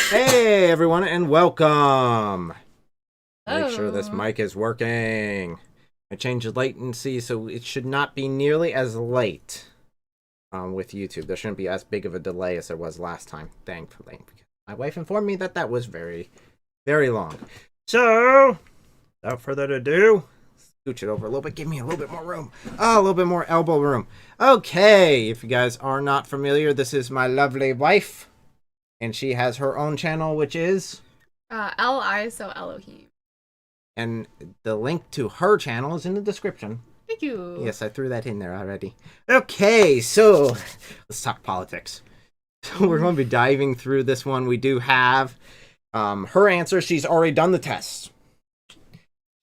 Hey everyone and welcome. Make sure this Oh. mic is working. I changed the latency so it should not be nearly as late with YouTube. There shouldn't be as big of a delay as there was last time, thankfully. My wife informed me that that was very, very long. So, without further ado, scooch it over a little bit. Give me a little bit more room. Oh, a little bit more elbow room. Okay, if you guys are not familiar, this is my lovely wife. And she has her own channel, which is... Elle, so Elohim. And the link to her channel is in the description. Thank you. Yes, I threw that in there already. Okay, so let's talk politics. So we're going to be diving through this one. We do have her answer. She's already done the test.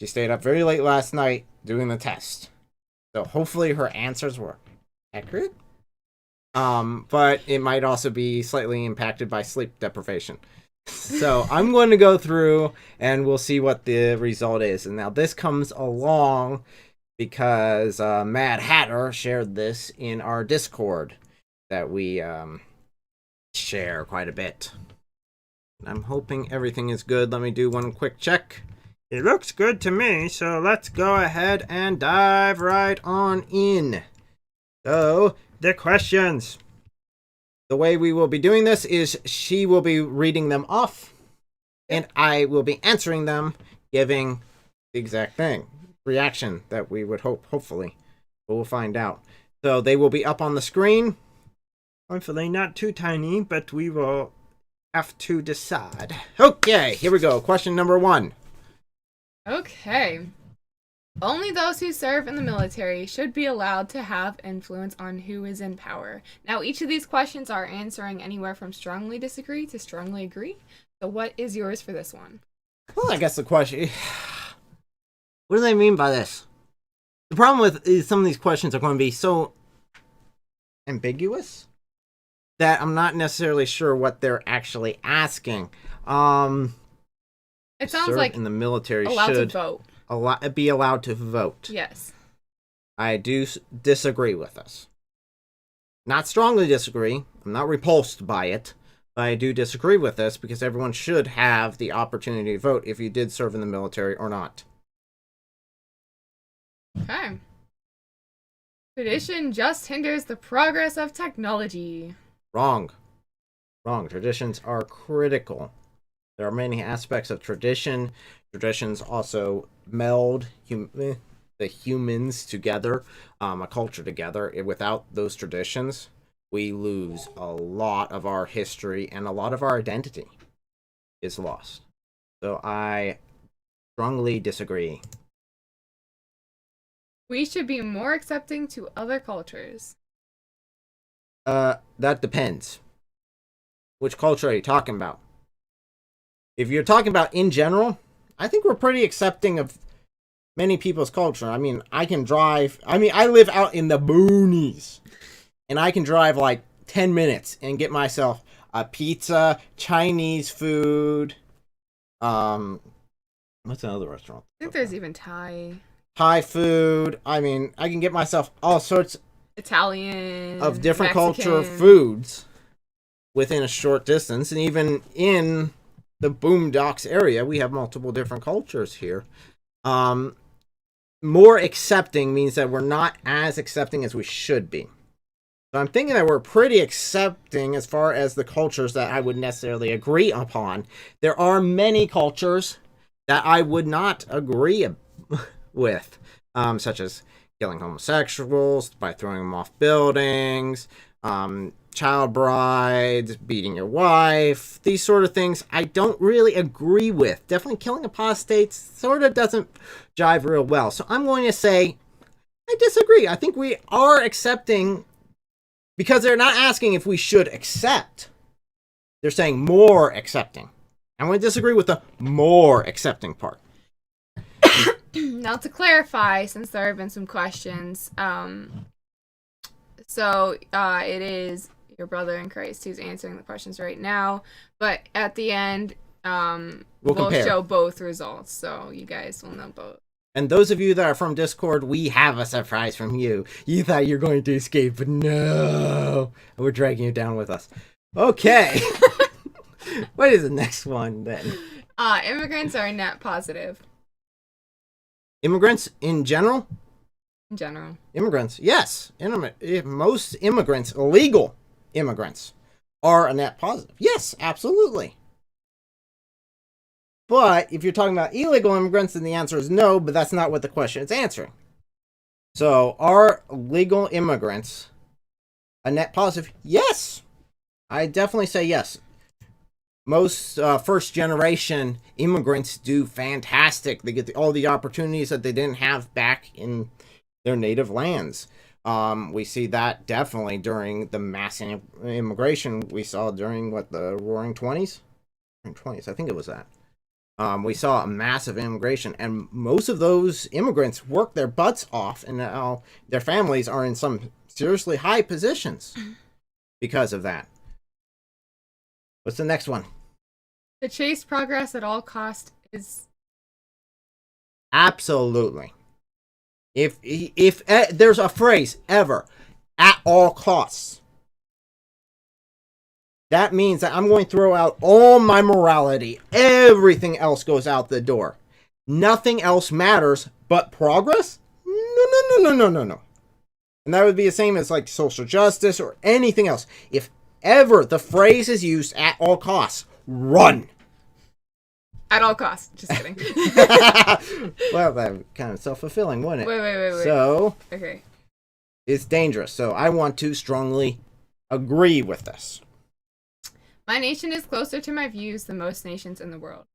She stayed up very late last night doing the test. So hopefully her answers were accurate. But it might also be slightly impacted by sleep deprivation. So I'm going to go through and we'll see what the result is. And now this comes along because Mad Hatter shared this in our Discord that we share quite a bit. I'm hoping everything is good. Let me do one quick check. It looks good to me, so let's go ahead and dive right on in. So, the questions. The way we will be doing this is she will be reading them off, and I will be answering them, giving the exact thing, reaction that we would hopefully. But we'll find out. So they will be up on the screen. Hopefully not too tiny, but we will have to decide. Okay, here we go. Question number 1. Okay. Only those who serve in the military should be allowed to have influence on who is in power. Now, each of these questions are answering anywhere from strongly disagree to strongly agree. So what is yours for this one? Well, I guess the question... What do they mean by this? The problem with is some of these questions are going to be so ambiguous that I'm not necessarily sure what they're actually asking. It sounds like in the military allowed should to vote. be allowed to vote. Yes. I do disagree with this. Not strongly disagree. I'm not repulsed by it. But I do disagree with this because everyone should have the opportunity to vote if you did serve in the military or not. Okay. Tradition just hinders the progress of technology. Wrong. Wrong. Traditions are critical. There are many aspects of tradition. Traditions also meld the humans together, a culture together. Without those traditions, we lose a lot of our history and a lot of our identity is lost. So I strongly disagree. We should be more accepting to other cultures. That depends. Which culture are you talking about? If you're talking about in general, I think we're pretty accepting of many people's culture. I mean, I live out in the boonies, and I can drive like 10 minutes and get myself a pizza, Chinese food. What's another restaurant? I think there's even Thai food. I mean, I can get myself all sorts Italian of different Mexican. culture foods within a short distance, and even in the Boondocks area, we have multiple different cultures here. More accepting means that we're not as accepting as we should be. So I'm thinking that we're pretty accepting as far as the cultures that I would necessarily agree upon. There are many cultures that I would not agree with, such as killing homosexuals by throwing them off buildings, child brides, beating your wife, these sort of things I don't really agree with. Definitely killing apostates sort of doesn't jive real well. So I'm going to say I disagree. I think we are accepting because they're not asking if we should accept. They're saying more accepting. I'm going to disagree with the more accepting part. Now, to clarify, since there have been some questions, it is your brother in Christ who's answering the questions right now, but at the end, we'll show both results, so you guys will know both. And those of you that are from Discord, we have a surprise from you. You thought you were going to escape, but no. We're dragging you down with us. Okay. What is the next one then? Immigrants are net positive Immigrants in general? in general. Immigrants, yes. Most immigrants, illegal immigrants, are a net positive. Yes, absolutely. But if you're talking about illegal immigrants, then the answer is no, but that's not what the question is answering. So, are legal immigrants a net positive? Yes. I definitely say yes. Most first generation immigrants do fantastic. They get all the opportunities that they didn't have back in their native lands. We see that definitely during the mass immigration we saw during the Roaring 20s? 20s, I think it was that. We saw a massive immigration, and most of those immigrants worked their butts off, and now their families are in some seriously high positions because of that. What's the next one? To chase progress at all cost is... Absolutely. If there's a phrase ever, at all costs, that means that I'm going to throw out all my morality. Everything else goes out the door. Nothing else matters but progress? No. And that would be the same as like social justice or anything else. If ever the phrase is used at all costs, run. At all costs. Just kidding. Well, that would kind of self-fulfilling, wouldn't it? Wait. So, okay. It's dangerous. So I want to strongly agree with this. My nation is closer to my views than most nations in the world.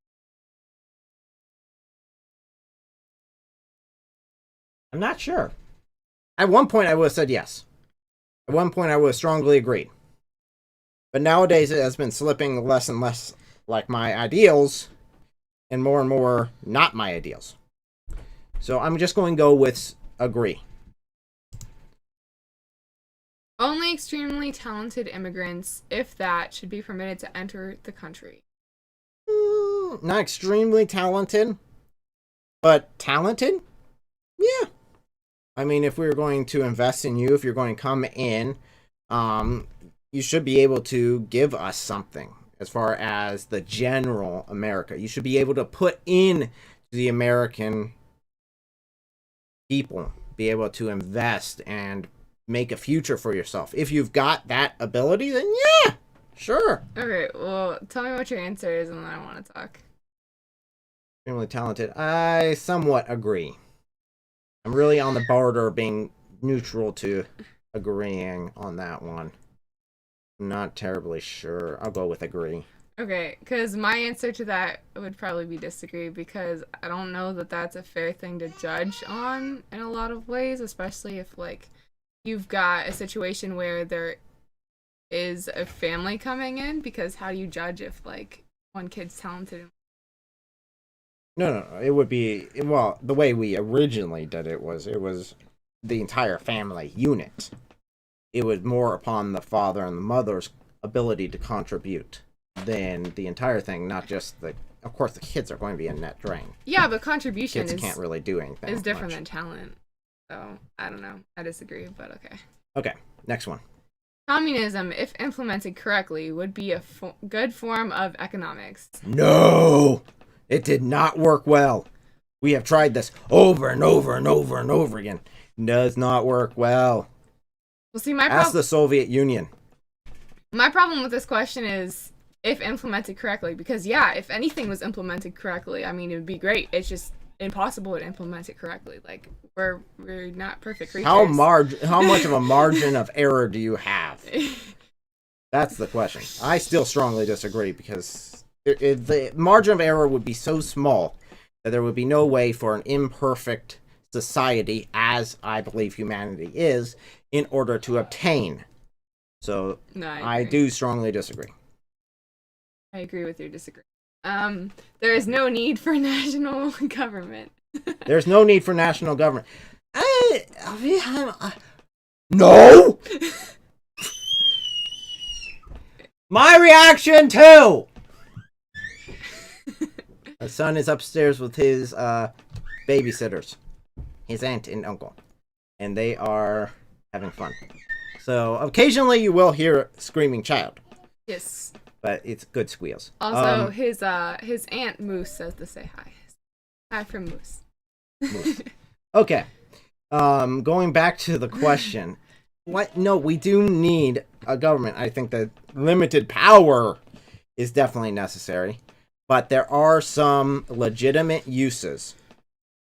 I'm not sure. At one point, I would have said yes. At one point, I would have strongly agreed. But nowadays, it has been slipping less and less like my ideals, and more not my ideals. So I'm just going to go with agree. Only extremely talented immigrants, if that, should be permitted to enter the country. Not extremely talented, but talented? Yeah. I mean, if we were going to invest in you, if you're going to come in, you should be able to give us something as far as the general America. You should be able to put in the American people, be able to invest and make a future for yourself. If you've got that ability, then yeah, sure. Okay, well, tell me what your answer is and then I want to talk. Extremely talented. I somewhat agree. I'm really on the border of being neutral to agreeing on that one. I'm not terribly sure. I'll go with agree. Okay, because my answer to that would probably be disagree, because I don't know that that's a fair thing to judge on in a lot of ways, especially if, like, you've got a situation where there is a family coming in, because how do you judge if, like, one kid's talented? No. It would be, well, the way we originally did it was the entire family unit. It was more upon the father and the mother's ability to contribute than the entire thing, not just the... Of course, the kids are going to be a net drain. Yeah, but contribution kids can't really do anything. Is different than talent. So, I don't know. I disagree, but okay. Okay, next one. Communism, if implemented correctly, would be a good form of economics. No! It did not work well. We have tried this over and over and over and over again. Does not work well. Well, see, Ask the Soviet Union. My problem with this question is if implemented correctly, because yeah, if anything was implemented correctly, I mean, it would be great. It's just impossible to implement it correctly. Like, we're not perfect creatures. How much of a margin of error do you have? That's the question. I still strongly disagree, because the margin of error would be so small that there would be no way for an imperfect society, as I believe humanity is, in order to obtain. So no, I do strongly disagree. I agree with your disagreement. There is no need for national government. There's no need for national government. No! My reaction too! My son is upstairs with his babysitters, his aunt and uncle, and they are having fun. So occasionally you will hear a screaming child. Yes. but it's good squeals. Also, his aunt Moose says to say hi. Hi from Moose. Moose. Okay. Going back to the question. What? No, we do need a government. I think that limited power is definitely necessary. But there are some legitimate uses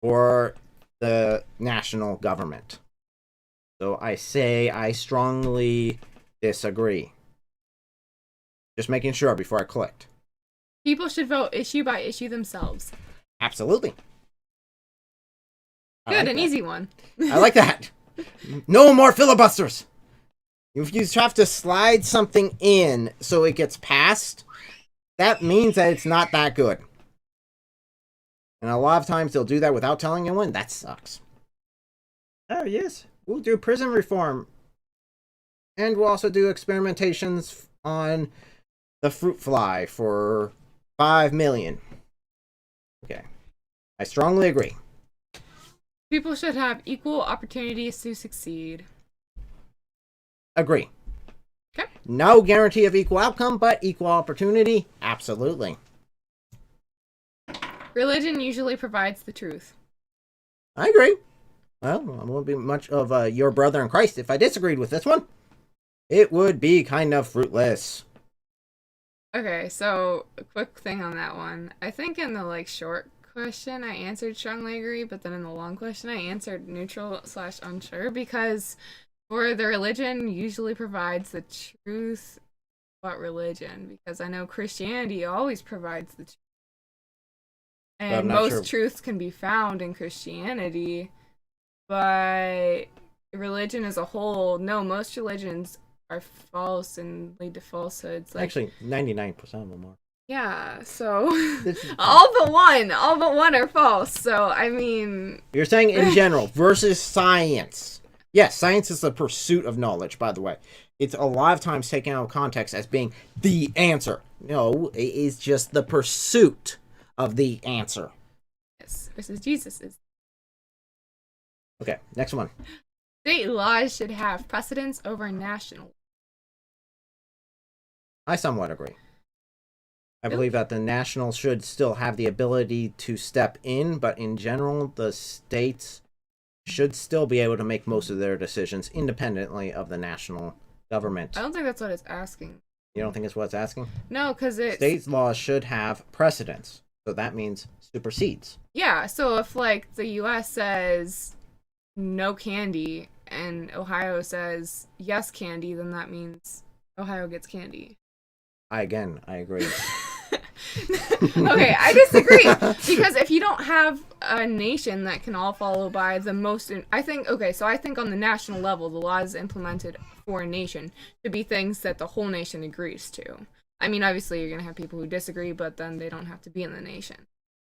for the national government. So I strongly disagree. Just making sure before I clicked. People should vote issue by issue themselves. Absolutely. Good, an easy one. I like that. No more filibusters. If you have to slide something in so it gets passed, that means that it's not that good. And a lot of times they'll do that without telling you when. That sucks. Oh, yes. We'll do prison reform. And we'll also do experimentations on the fruit fly for 5 million. Okay. I strongly agree. People should have equal opportunities to succeed. Agree. Okay. No guarantee of equal outcome, but equal opportunity, absolutely. Religion usually provides the truth. I agree. Well, I won't be much of your brother in Christ if I disagreed with this one. It would be kind of fruitless. Okay, so a quick thing on that one. I think in the short question I answered strongly agree, but then in the long question I answered neutral/unsure, because for the religion usually provides the truth about religion, because I know Christianity always provides the truth. And most truths can be found in Christianity, but religion as a whole, no, most religions are false and lead to falsehoods. Actually, 99% of them are. Yeah, so all but one are false. So I mean, you're saying in general versus science. Yes, science is the pursuit of knowledge, by the way. It's a lot of times taken out of context as being the answer. No, it is just the pursuit of the answer. Yes, versus Jesus is. Okay, next one. State laws should have precedence over national. I somewhat agree. I believe that the national should still have the ability to step in, but in general, the states should still be able to make most of their decisions independently of the national government. I don't think that's what it's asking. You don't think it's what it's asking? No, because it's... State laws should have precedence, so that means supersedes. Yeah, so if, the U.S. says no candy, and Ohio says yes candy, then that means Ohio gets candy. I agree. Okay, I disagree, because if you don't have a nation that can all follow by the most, I think on the national level, the laws implemented for a nation should be things that the whole nation agrees to. I mean, obviously you're gonna have people who disagree, but then they don't have to be in the nation.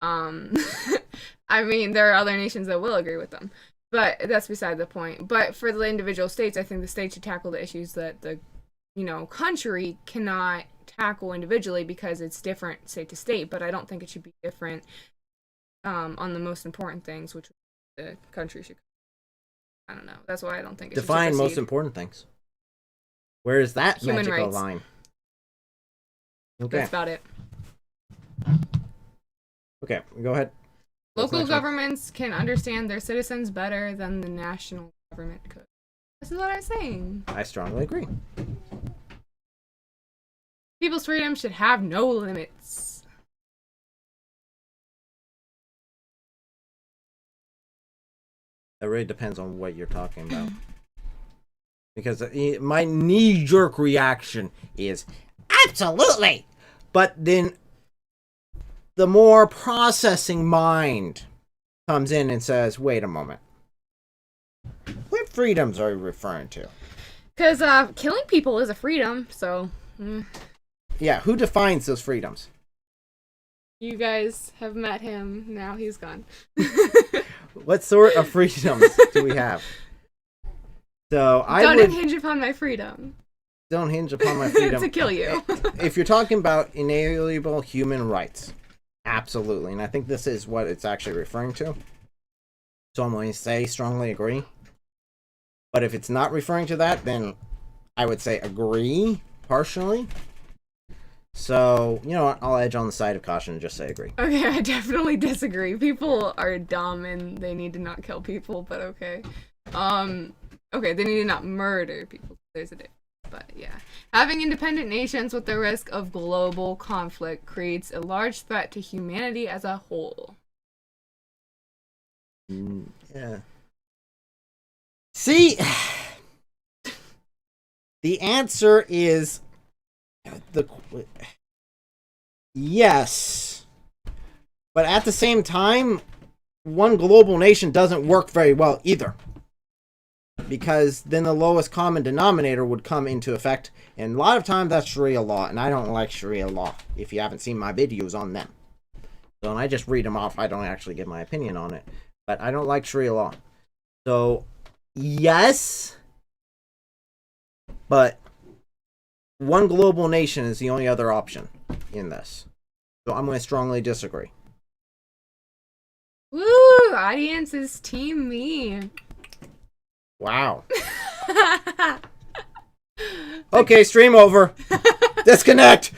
I mean, there are other nations that will agree with them, but that's beside the point. But for the individual states, I think the state should tackle the issues that the country cannot tackle individually, because it's different state to state. But I don't think it should be different on the most important things, which the country should. I don't know. That's why I don't think it define should most important things. Where is that human magical rights line? Okay, that's about it. Okay, go ahead. Local governments can understand their citizens better than the national government could. This is what I'm saying. I strongly agree. People's freedom should have no limits. That really depends on what you're talking about. Because my knee-jerk reaction is absolutely. But then the more processing mind comes in and says, wait a moment. What freedoms are you referring to? Because killing people is a freedom, so... Yeah, who defines those freedoms? You guys have met him. Now he's gone. What sort of freedoms do we have? So Don't hinge upon my freedom. Don't hinge upon my freedom. To kill you. If you're talking about inalienable human rights, absolutely. And I think this is what it's actually referring to. So I'm going to say strongly agree. But if it's not referring to that, then I would say agree partially. So, you know what? I'll edge on the side of caution and just say agree. Okay, I definitely disagree. People are dumb and they need to not kill people, but okay. Okay, they need to not murder people. There's a difference. But yeah. Having independent nations with the risk of global conflict creates a large threat to humanity as a whole. Yeah. See, the answer is yes. But at the same time, one global nation doesn't work very well either. Because then the lowest common denominator would come into effect. And a lot of times that's Sharia law. And I don't like Sharia law, if you haven't seen my videos on them. So when I just read them off, I don't actually give my opinion on it. But I don't like Sharia law. So, yes. But one global nation is the only other option in this. So I'm going to strongly disagree. Woo! Audience is team me. Wow. Okay, stream over. Disconnect.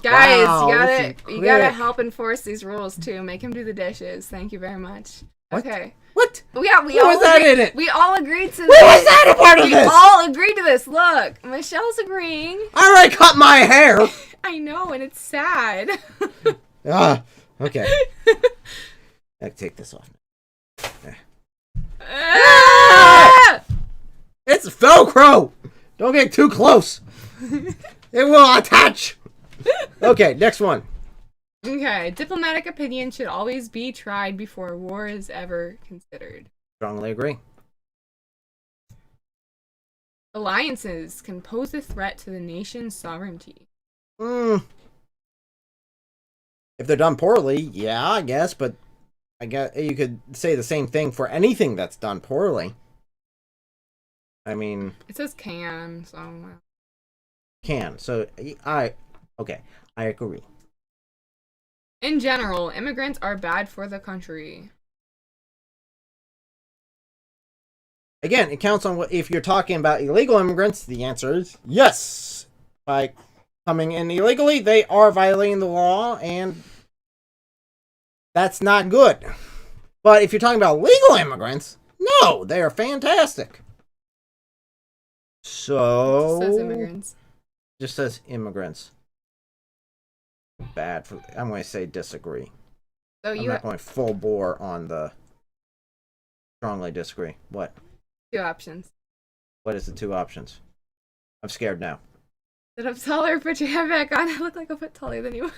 Guys, Wow, you gotta help enforce these rules too. Make him do the dishes. Thank you very much. What? Okay. What? Yeah, What was that in it? We all agreed to this. What was that a part of this? We all agreed to this. Look, Michelle's agreeing. I already cut my hair. I know, and it's sad. Okay. I can take this off. It's Velcro. Don't get too close. It will attach. Okay, next one. Okay, diplomatic opinion should always be tried before war is ever considered. Strongly agree. Alliances can pose a threat to the nation's sovereignty. If they're done poorly, yeah, I guess, but I guess you could say the same thing for anything that's done poorly. I mean, It says can, so can. So I agree. in general, immigrants are bad for the country. Again, it counts on what if you're talking about illegal immigrants, the answer is yes. By coming in illegally, they are violating the law, and that's not good. But if you're talking about legal immigrants, no, they are fantastic. So It says immigrants. just says immigrants. Bad for. I'm going to say disagree. So I'm you not have going full bore on the strongly disagree. What? two options. What is the two options? I'm scared now. Sit up taller, put your hair back on. I look like a foot taller than you.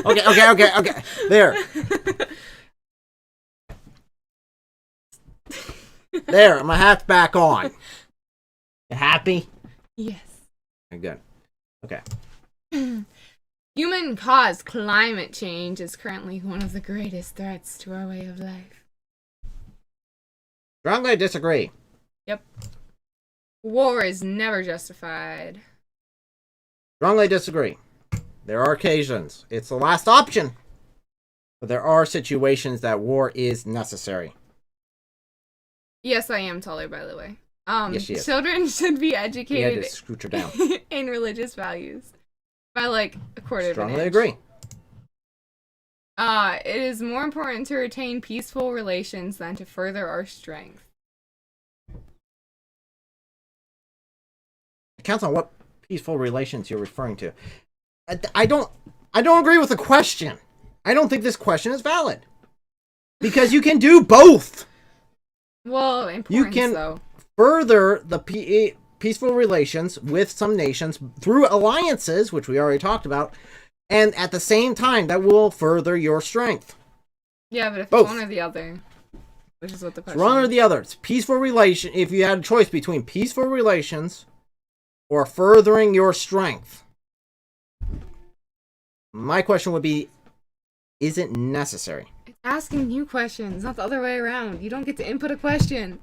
Okay. There. There, my hat's back on. You happy? Yes. Good. Okay. Human-caused climate change is currently one of the greatest threats to our way of life. Strongly disagree. Yep. War is never justified. Strongly disagree. There are occasions. It's the last option. But there are situations that war is necessary. Yes, I am taller, by the way. Yes, she is. Children should be We had educated to scooch her down. in religious values by like a quarter of an Strongly inch. agree. It is more important to retain peaceful relations than to further our strength. It counts on what peaceful relations you're referring to. I don't agree with the question. I don't think this question is valid. Because you can do both. Well, importance, can- though. Further the peaceful relations with some nations through alliances, which we already talked about, and at the same time, that will further your strength. Yeah, but if Both. it's one or the other, which is what the It's question one or is. the other. It's peaceful relation. If you had a choice between peaceful relations or furthering your strength, my question would be, is it necessary? It's asking you questions, not the other way around. You don't get to input a question.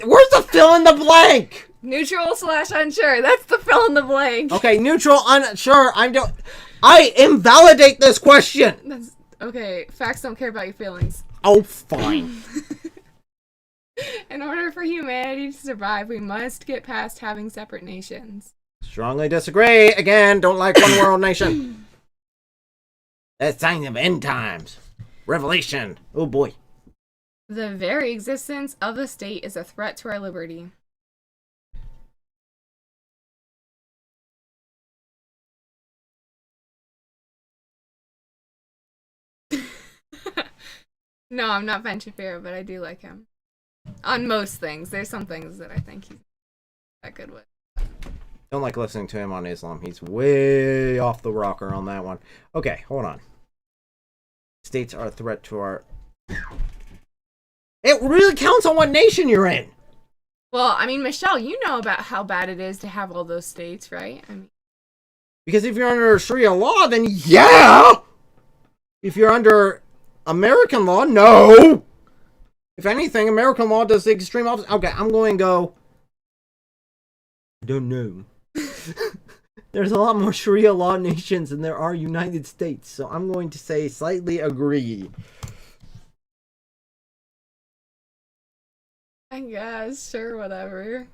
Where's the fill in the blank? Neutral/unsure. That's the fill in the blank. Okay, neutral, unsure. I invalidate this question. That's okay. Facts don't care about your feelings. Oh, fine. In order for humanity to survive, we must get past having separate nations. Strongly disagree. Again, don't like one world nation. That's sign of end times. Revelation. Oh boy. The very existence of the state is a threat to our liberty. No, I'm not Ben Shapiro, but I do like him. On most things. There's some things that I think he's that good with. Don't like listening to him on Islam. He's way off the rocker on that one. Okay, hold on. States are a threat to our... It really counts on what nation you're in. Well, I mean, Michelle, you know about how bad it is to have all those states, right? I mean, because if you're under Sharia law, then yeah! If you're under American law, no! If anything, American law does the extreme opposite. Okay, I'm going to go... I don't know. There's a lot more Sharia law nations than there are United States, so I'm going to say slightly agree. I guess, sure, whatever.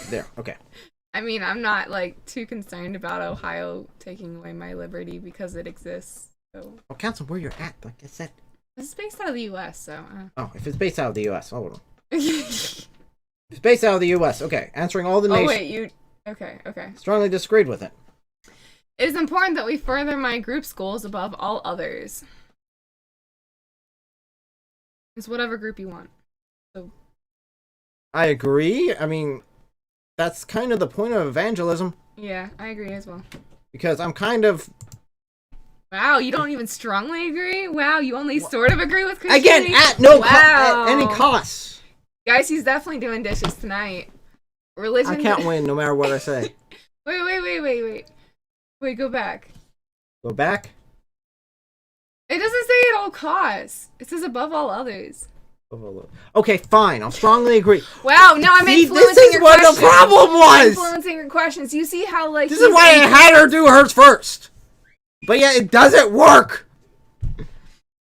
There, okay. I mean, I'm not, like, too concerned about Ohio taking away my liberty because it exists, so... Well, counsel where you're at, like I said. This is based out of the U.S., so... Oh, if it's based out of the U.S., hold on. It's based out of the U.S., okay. Answering all the nations... Oh, wait, you... Okay. Strongly disagreed with it. It is important that we further my group's goals above all others. It's whatever group you want. So... I agree. I mean... That's kind of the point of evangelism. Yeah, I agree as well. Because I'm kind of... Wow, you don't even strongly agree? Wow, you only sort of agree with Christianity? Again, at no wow. at any cost. Guys, he's definitely doing dishes tonight. Religion... I can't win no matter what I say. Wait. Wait, go back. Go back? It doesn't say at all costs. It says above all others. Okay, fine. I'll strongly agree. Wow, no, I'm influencing this is your what questions. the problem was! Influencing your questions. You see how, like... This is why I had her do hers first. But yeah, it doesn't work.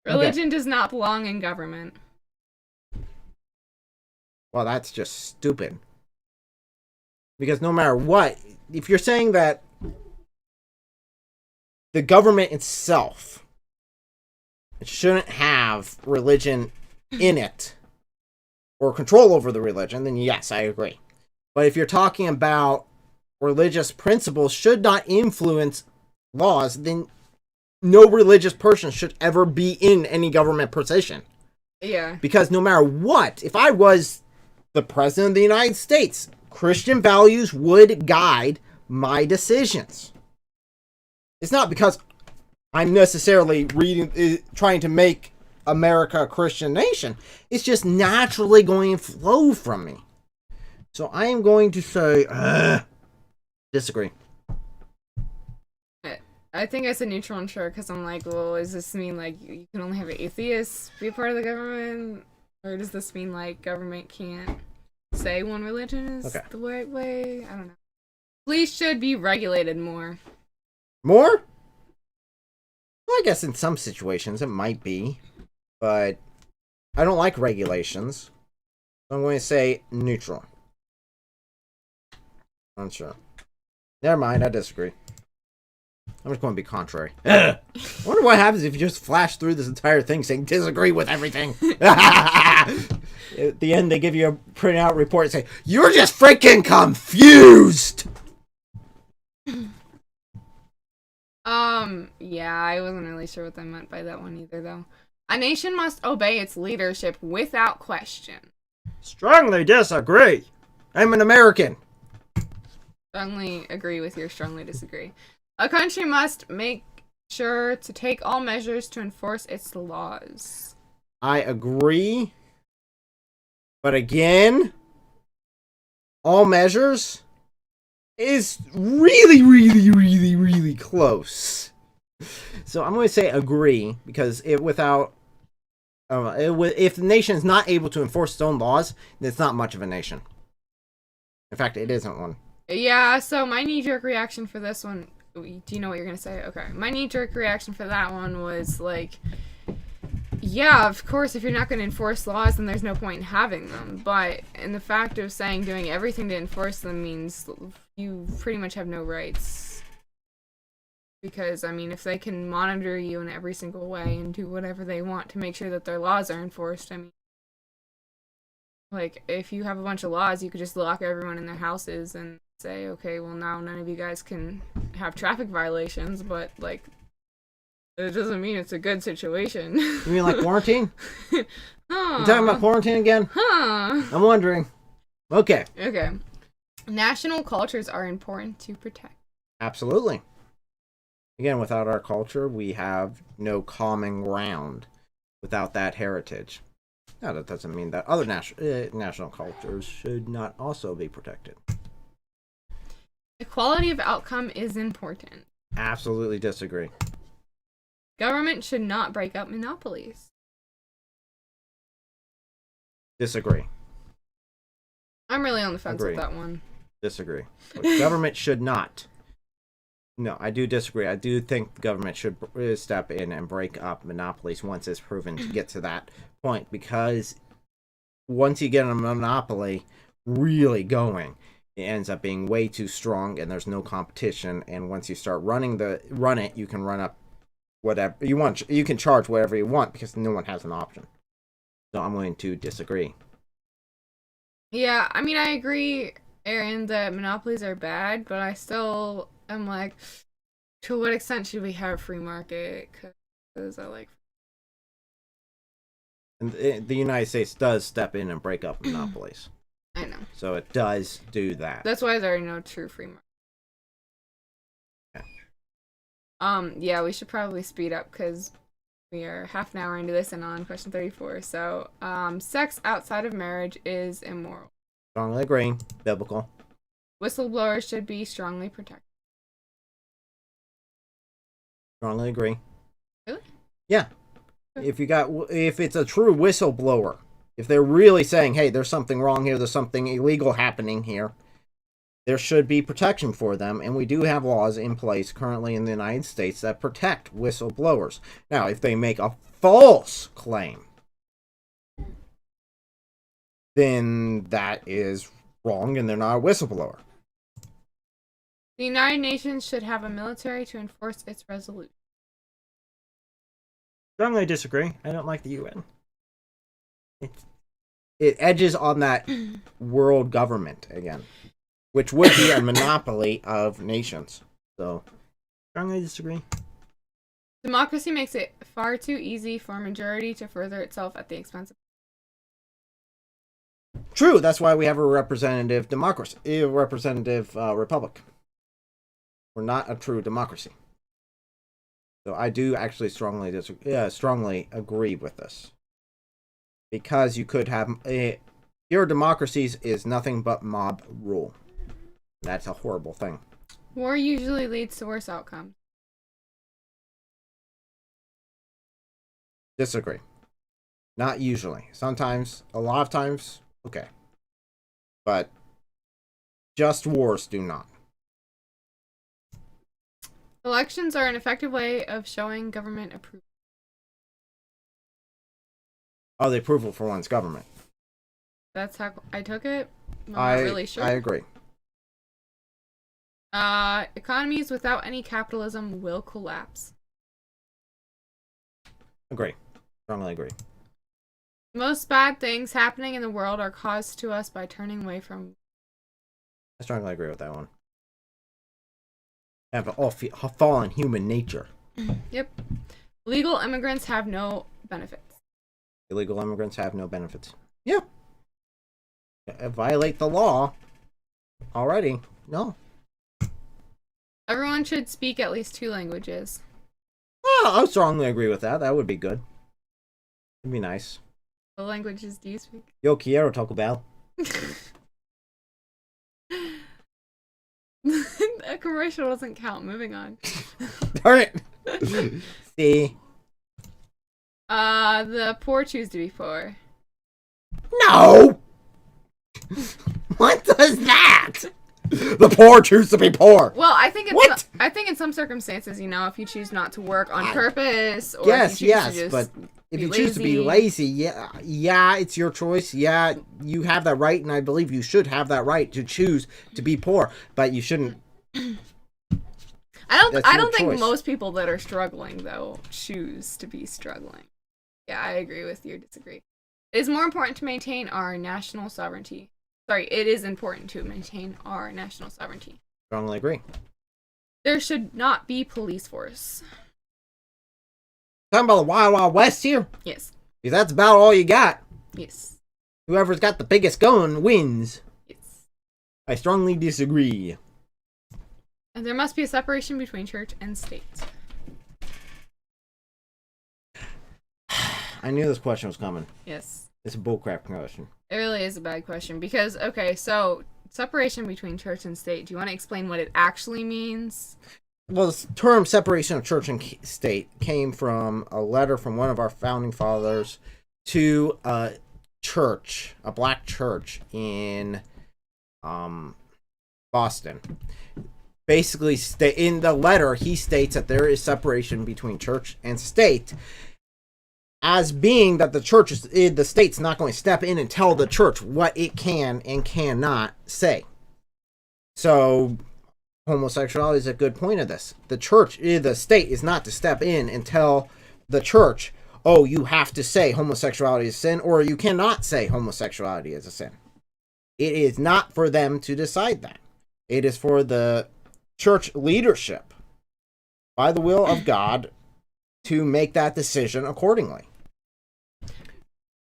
Religion does not belong in government. Well, that's just stupid. Because no matter what, if you're saying that the government itself, it shouldn't have religion in it or control over the religion, then yes, I agree. But if you're talking about religious principles should not influence laws, then no religious person should ever be in any government position. Yeah. Because no matter what, if I was the president of the United States, Christian values would guide my decisions. It's not because I'm necessarily trying to make America a Christian nation. It's just naturally going to flow from me. So I am going to say, disagree. I think I said neutral and sure because I'm like, well, does this mean like you can only have atheists be a part of the government? Or does this mean like government can't say one religion is the right way? I don't know. Police should be regulated more. More? Well, I guess in some situations it might be. But I don't like regulations. So I'm going to say neutral. Unsure. Never mind, I disagree. I'm just going to be contrary. I wonder what happens if you just flash through this entire thing saying disagree with everything. At the end, they give you a printout report and say, you're just freaking confused! Yeah, I wasn't really sure what they meant by that one either, though. A nation must obey its leadership without question. Strongly disagree. I'm an American. Strongly agree with your strongly disagree. A country must make sure to take all measures to enforce its laws. I agree. But again, all measures is really, really, really, really close. So I'm going to say agree, because if the nation is not able to enforce its own laws, then it's not much of a nation. In fact, it isn't one. Yeah, so my knee-jerk reaction for this one... Do you know what you're going to say? Okay. My knee-jerk reaction for that one was, like... Yeah, of course, if you're not going to enforce laws, then there's no point in having them. But in the fact of saying doing everything to enforce them means you pretty much have no rights. Because, I mean, if they can monitor you in every single way and do whatever they want to make sure that their laws are enforced, I mean, like, if you have a bunch of laws, you could just lock everyone in their houses and say, okay, well, now none of you guys can have traffic violations, but, like, it doesn't mean it's a good situation. You mean like quarantine? Huh. You talking about quarantine again? Huh. I'm wondering. Okay. Okay. National cultures are important to protect. Absolutely. Again, without our culture, we have no common ground without that heritage. Now, that doesn't mean that other national cultures should not also be protected. Equality of outcome is important. Absolutely disagree. Government should not break up monopolies. Disagree. I'm really on the fence Agree. with that one. Disagree. Government should not. No, I do disagree. I do think the government should step in and break up monopolies once it's proven to get to that point, because once you get a monopoly really going, it ends up being way too strong and there's no competition, and once you start run it, you can run up whatever you want. You can charge whatever you want because no one has an option. So I'm going to disagree. Yeah, I mean, I agree, Aaron, that monopolies are bad, but I still am like, to what extent should we have free market? Because I like... And the United States does step in and break up monopolies. I know. So it does do that. That's why there are no true free market. Yeah, we should probably speed up because we are half an hour into this and on question 34. So, sex outside of marriage is immoral. Strongly agree. Biblical. Whistleblowers should be strongly protected. Strongly agree. Really? Yeah. If it's a true whistleblower, if they're really saying, hey, there's something wrong here, there's something illegal happening here, there should be protection for them, and we do have laws in place currently in the United States that protect whistleblowers. Now, if they make a false claim, then that is wrong and they're not a whistleblower. The United Nations should have a military to enforce its resolution. Strongly disagree. I don't like the UN. It edges on that world government again, which would be a monopoly of nations. So, strongly disagree. Democracy makes it far too easy for a majority to further itself at the expense of... True, that's why we have a representative democracy, a representative republic. We're not a true democracy. So I do actually strongly agree with this. Because you could have... pure democracies is nothing but mob rule. That's a horrible thing. War usually leads to worse outcomes. Disagree. Not usually. Sometimes, a lot of times, okay. But just wars do not. Elections are an effective way of showing government approval. Oh, the approval for one's government. That's how I took it. I'm not really sure. I agree. Economies without any capitalism will collapse. Agree. Strongly agree. Most bad things happening in the world are caused to us by turning away from... I strongly agree with that one. Have all fallen human nature. Yep. Legal immigrants have no benefits. Illegal immigrants have no benefits. Yeah. Violate the law already. No. Everyone should speak at least 2 languages. Oh, I strongly agree with that. That would be good. It'd be nice. What languages do you speak? Yo quiero Taco Bell. A commercial doesn't count. Moving on. Darn it. See? The poor choose to be poor. No! What does that? The poor choose to be poor. Well, I think What? I think in some circumstances, you know, if you choose not to work on purpose, or Yes, if you choose yes, to just if Be you choose to be lazy, yeah, it's your choice. Yeah, you have that right, and I believe you should have that right to choose to be poor, but you shouldn't. I don't think most people that are struggling though choose to be struggling. Yeah, I agree with you. Disagree. It is more important to maintain our national sovereignty. Sorry, it is important to maintain our national sovereignty. Strongly agree. There should not be police force. Talking about the Wild Wild West here? Yes. Because that's about all you got. Yes. Whoever's got the biggest gun wins. Yes. I strongly disagree. And there must be a separation between church and state. I knew this question was coming. Yes. It's a bullcrap question. It really is a bad question because, okay, so separation between church and state. Do you want to explain what it actually means? Well, the term separation of church and state came from a letter from one of our founding fathers to a church, a black church in Boston. Basically, in the letter, he states that there is separation between church and state, as being that the state's not going to step in and tell the church what it can and cannot say. So, homosexuality is a good point of this. The state is not to step in and tell the church, oh, you have to say homosexuality is a sin, or you cannot say homosexuality is a sin. It is not for them to decide that. It is for the church leadership, by the will of God, to make that decision accordingly.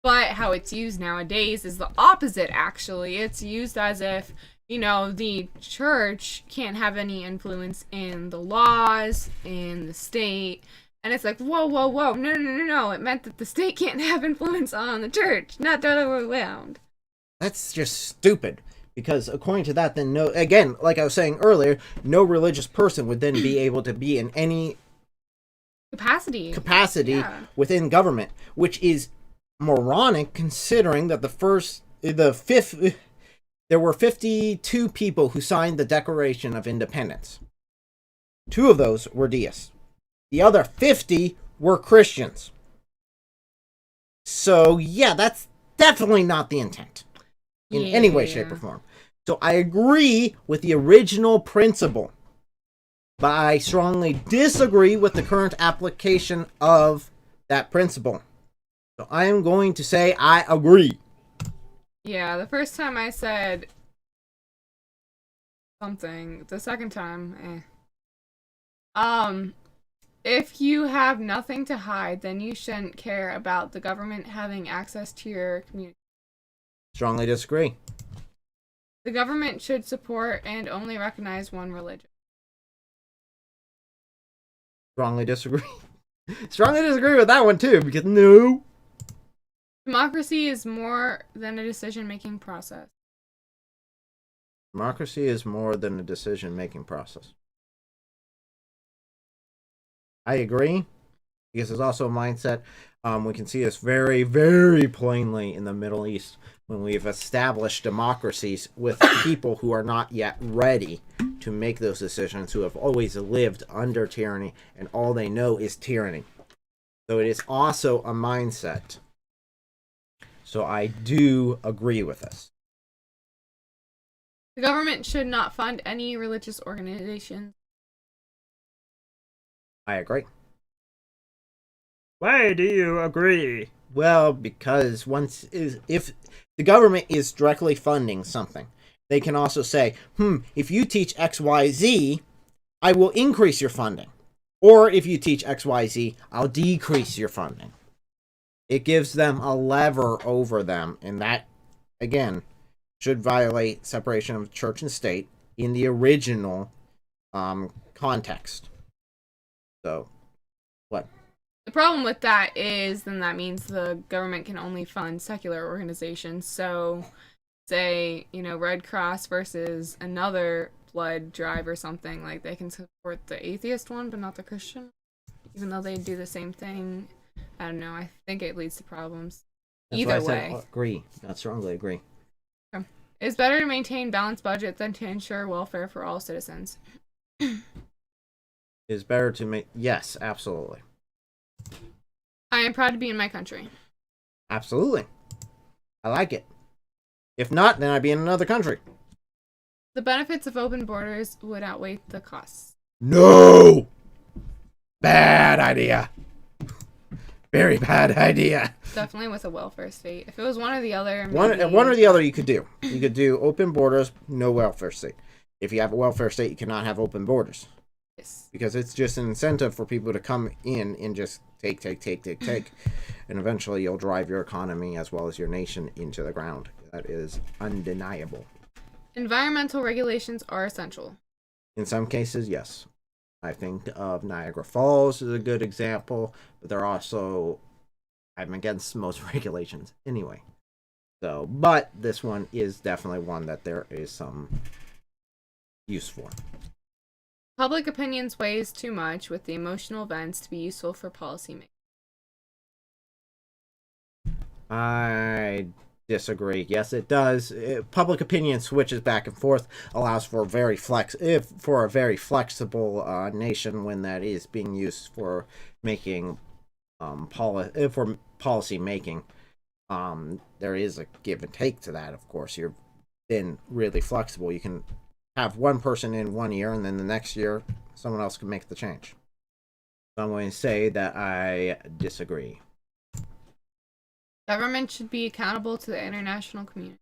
But how it's used nowadays is the opposite, actually. It's used as if, the church can't have any influence in the laws, in the state. And it's like, whoa, no. It meant that the state can't have influence on the church, not the other way around. That's just stupid. Because according to that, then again, like I was saying earlier, no religious person would then be able to be in any capacity within government, which is moronic considering that there were 52 people who signed the Declaration of Independence. 2 of those were deists. The other 50 were Christians. So yeah, that's definitely not the intent. In any way, shape, or form. So I agree with the original principle, but I strongly disagree with the current application of that principle. So I am going to say I agree. Yeah, the first time I said something, the second time, if you have nothing to hide, then you shouldn't care about the government having access to your community. Strongly disagree. The government should support and only recognize one religion. Strongly disagree. Strongly disagree with that one too, because no. Democracy is more than a decision-making process. Democracy is more than a decision-making process. I agree, because there's also a mindset. We can see this very, very plainly in the Middle East when we've established democracies with people who are not yet ready to make those decisions, who have always lived under tyranny, and all they know is tyranny. So it is also a mindset. So I do agree with this. The government should not fund any religious organizations. I agree. Why do you agree? Well, because if the government is directly funding something, they can also say, if you teach XYZ, I will increase your funding. Or if you teach XYZ, I'll decrease your funding. It gives them a lever over them, and that, again, should violate separation of church and state in the original context. So, what? The problem with that is then that means the government can only fund secular organizations. So, say, Red Cross versus another blood drive or something, like they can support the atheist one but not the Christian, even though they do the same thing. I don't know. I think it leads to problems. That's Either why I way. said, agree. I strongly agree. Okay. It's better to maintain balanced budget than to ensure welfare for all citizens. It's better to make... Yes, absolutely. I am proud to be in my country. Absolutely. I like it. If not, then I'd be in another country. The benefits of open borders would outweigh the costs. No! Bad idea. Very bad idea. Definitely with a welfare state. If it was one or the other, One or the other you could do. You could do open borders, no welfare state. If you have a welfare state, you cannot have open borders. Yes. Because it's just an incentive for people to come in and just take. And eventually you'll drive your economy as well as your nation into the ground. That is undeniable. Environmental regulations are essential. In some cases, yes. I think of Niagara Falls as a good example, but they're also, I'm against most regulations anyway. So, but this one is definitely one that there is some use for. Public opinion weighs too much with the emotional events to be useful for policymaking. I disagree. Yes, it does. Public opinion switches back and forth, allows for a very flexible nation when that is being used for making policy making. There is a give and take to that. Of course, you're then really flexible. You can have one person in one year, and then the next year, someone else can make the change. So I'm going to say that I disagree. Government should be accountable to the international community.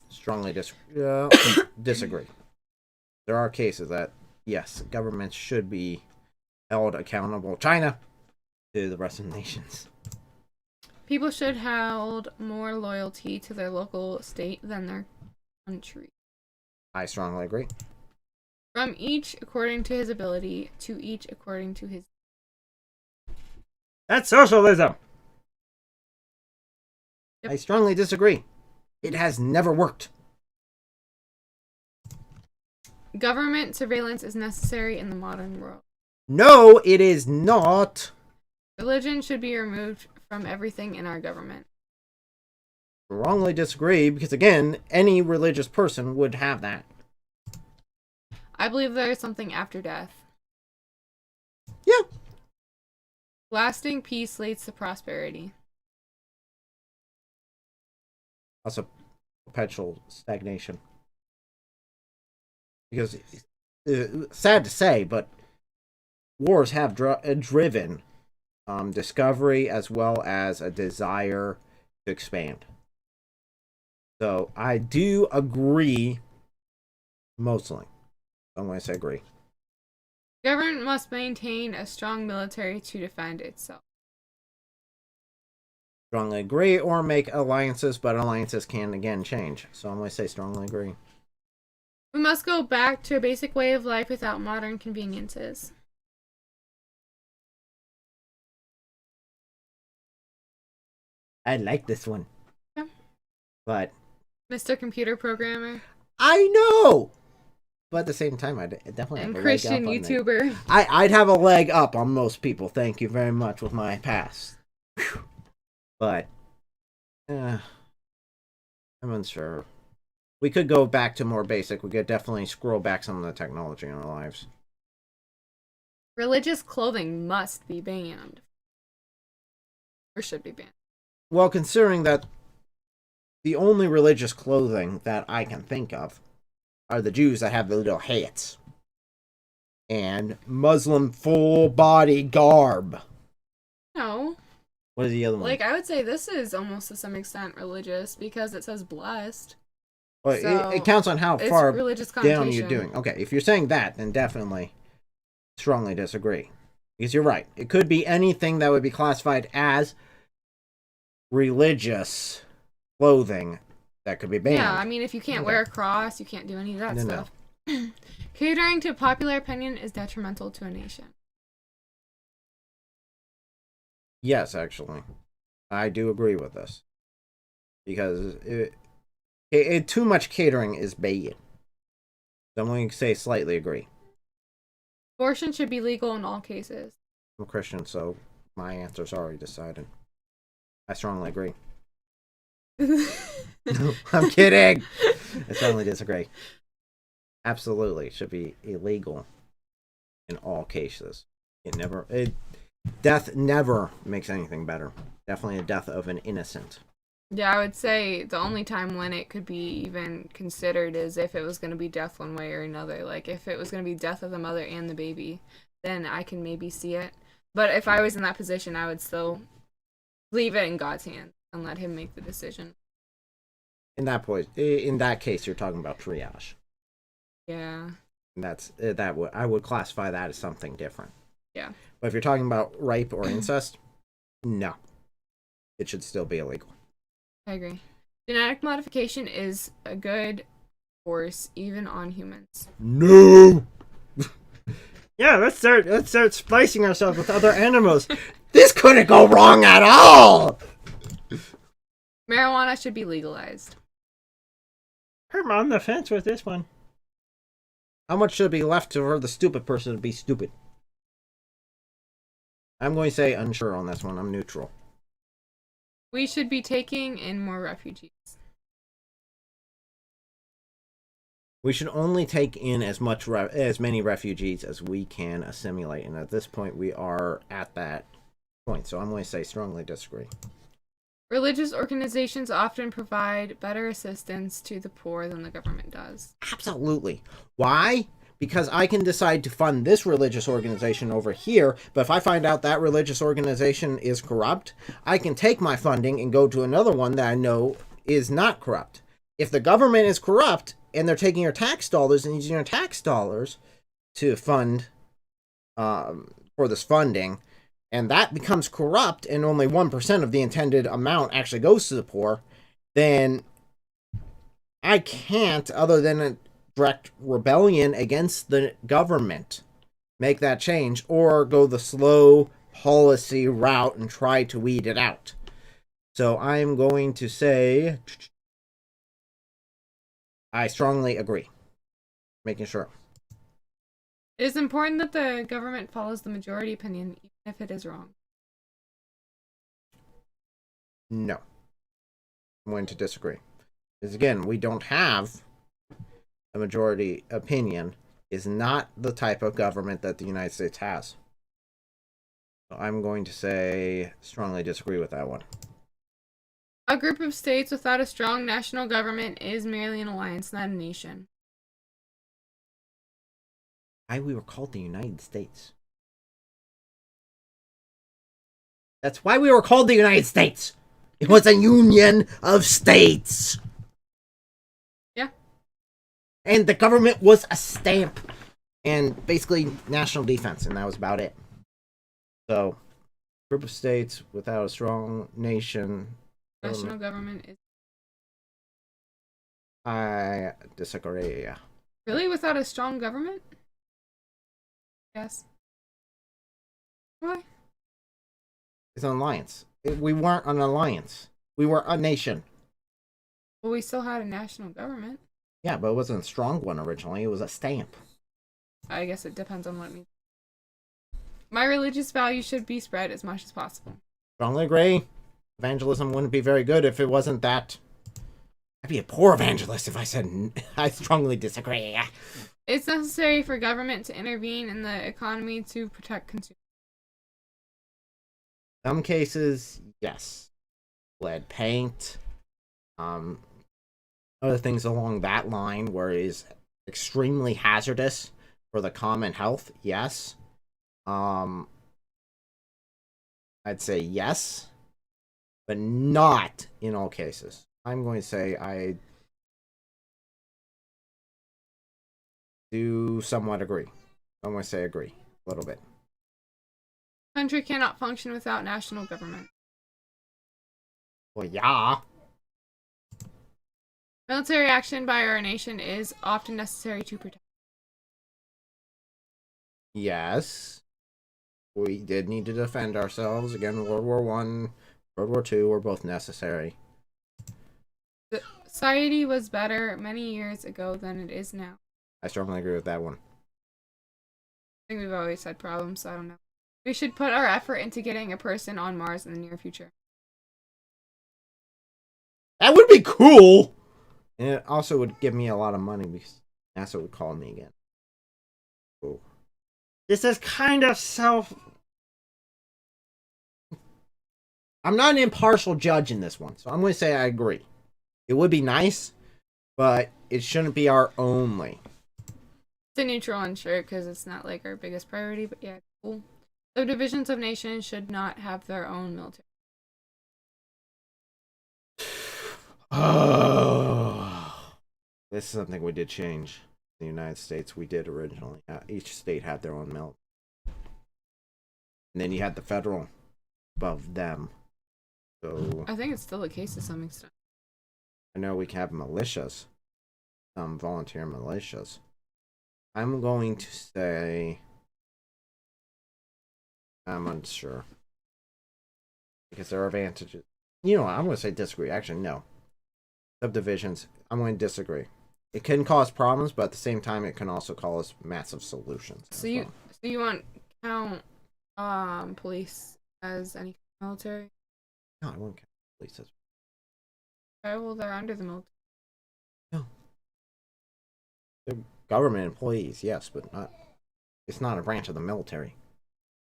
Strongly disagree. There are cases that, yes, governments should be held accountable. China to the rest of the nations. People should hold more loyalty to their local state than their country. I strongly agree. From each according to his ability, to each according to his... That's socialism! Yep. I strongly disagree. It has never worked. Government surveillance is necessary in the modern world. No, it is not. Religion should be removed from everything in our government. Strongly disagree, because again, any religious person would have that. I believe there is something after death. Yeah. Lasting peace leads to prosperity. Also, perpetual stagnation. Because, sad to say, but wars have driven discovery as well as a desire to expand. So, I do agree mostly. I'm going to say agree. Government must maintain a strong military to defend itself. Strongly agree, or make alliances, but alliances can again change. So I'm going to say strongly agree. We must go back to a basic way of life without modern conveniences. I like this one. Yeah. But Mr. Computer Programmer. I know! But at the same time, I definitely have And a Christian leg up YouTuber. I'd have a leg up on most people, thank you very much, with my past. Whew. But, I'm unsure. We could go back to more basic. We could definitely scroll back some of the technology in our lives. Religious clothing must be banned. Or should be banned. Well, considering that the only religious clothing that I can think of are the Jews that have the little hats. And Muslim full body garb. No. What is the other one? Like, I would say this is almost to some extent religious because it says blessed. Well, So, it counts on how it's far religious down connotation. you're doing. Okay, if you're saying that, then definitely strongly disagree. Because you're right. It could be anything that would be classified as religious clothing that could be banned. Yeah, I mean, if you can't wear a cross, you can't do any of that No. stuff. Catering to popular opinion is detrimental to a nation. Yes, actually. I do agree with this. Because too much catering is bad. So I'm going to say slightly agree. Abortion should be legal in all cases. I'm a Christian, so my answer's already decided. I strongly agree. I'm kidding. I strongly disagree. Absolutely, it should be illegal in all cases. Death never makes anything better. Definitely a death of an innocent. Yeah, I would say the only time when it could be even considered is if it was going to be death one way or another. Like, if it was going to be death of the mother and the baby, then I can maybe see it. But if I was in that position, I would still leave it in God's hands and let him make the decision. In that case, you're talking about triage. Yeah. And I would classify that as something different. Yeah. But if you're talking about rape or incest, no, it should still be illegal. I agree. Genetic modification is a good force, even on humans. No. Yeah, let's start splicing ourselves with other animals. This couldn't go wrong at all. Marijuana should be legalized. I'm on the fence with this one. How much should be left for the stupid person to be stupid? I'm going to say unsure on this one. I'm neutral. We should be taking in more refugees. We should only take in as many refugees as we can assimilate, and at this point, we are at that point. So I'm going to say strongly disagree. Religious organizations often provide better assistance to the poor than the government does. Absolutely. Why? Because I can decide to fund this religious organization over here, but if I find out that religious organization is corrupt, I can take my funding and go to another one that I know is not corrupt. If the government is corrupt and they're taking your tax dollars and using your tax dollars to fund for this funding, and that becomes corrupt and only 1% of the intended amount actually goes to the poor, then I can't, other than a direct rebellion against the government, make that change, or go the slow policy route and try to weed it out. So I'm going to say I strongly agree. Making sure. It is important that the government follows the majority opinion, even if it is wrong. No. I'm going to disagree. Because again, we don't have a majority opinion. Is not the type of government that the United States has. So I'm going to say strongly disagree with that one. A group of states without a strong national government is merely an alliance, not a nation. Why we were called the United States. That's why we were called the United States. It was a union of states. Yeah. And the government was a stamp. And basically national defense, and that was about it. So, group of states without a strong nation. National government is... I disagree. Really? Without a strong government? Yes. Why? It's an alliance. We weren't an alliance. We were a nation. Well, we still had a national government. Yeah, but it wasn't a strong one originally. It was a stamp. I guess it depends on what it means. My religious values should be spread as much as possible. Strongly agree. Evangelism wouldn't be very good if it wasn't that. I'd be a poor evangelist if I said I strongly disagree. It's necessary for government to intervene in the economy to protect consumers. Some cases, yes. Lead paint. Other things along that line where it is extremely hazardous for the common health, yes. I'd say yes, but not in all cases. I'm going to say I do somewhat agree. I'm going to say agree a little bit. Country cannot function without national government. Well, yeah. Military action by our nation is often necessary to protect. Yes. We did need to defend ourselves. Again, World War One, World War Two were both necessary. Society was better many years ago than it is now. I strongly agree with that one. I think we've always had problems, so I don't know. We should put our effort into getting a person on Mars in the near future. That would be cool! And it also would give me a lot of money because NASA would call me again. Cool. This is kind of I'm not an impartial judge in this one, so I'm going to say I agree. It would be nice, but it shouldn't be our only. It's a neutral one, sure, because it's not like our biggest priority, but yeah, cool. Subdivisions of nations should not have their own military. Oh, this is something we did change. In the United States, we did originally. Each state had their own military. And then you had the federal above them. So I think it's still the case to some extent. I know we can have militias. Some volunteer militias. I'm going to say I'm unsure. Because there are advantages. You know what? I'm going to say disagree. Actually, no. Subdivisions, I'm going to disagree. It can cause problems, but at the same time, it can also cause massive solutions. So you want count police as any military? No, I won't count police as. Okay, well, they're under the military. No. They're government employees, yes, but not. It's not a branch of the military.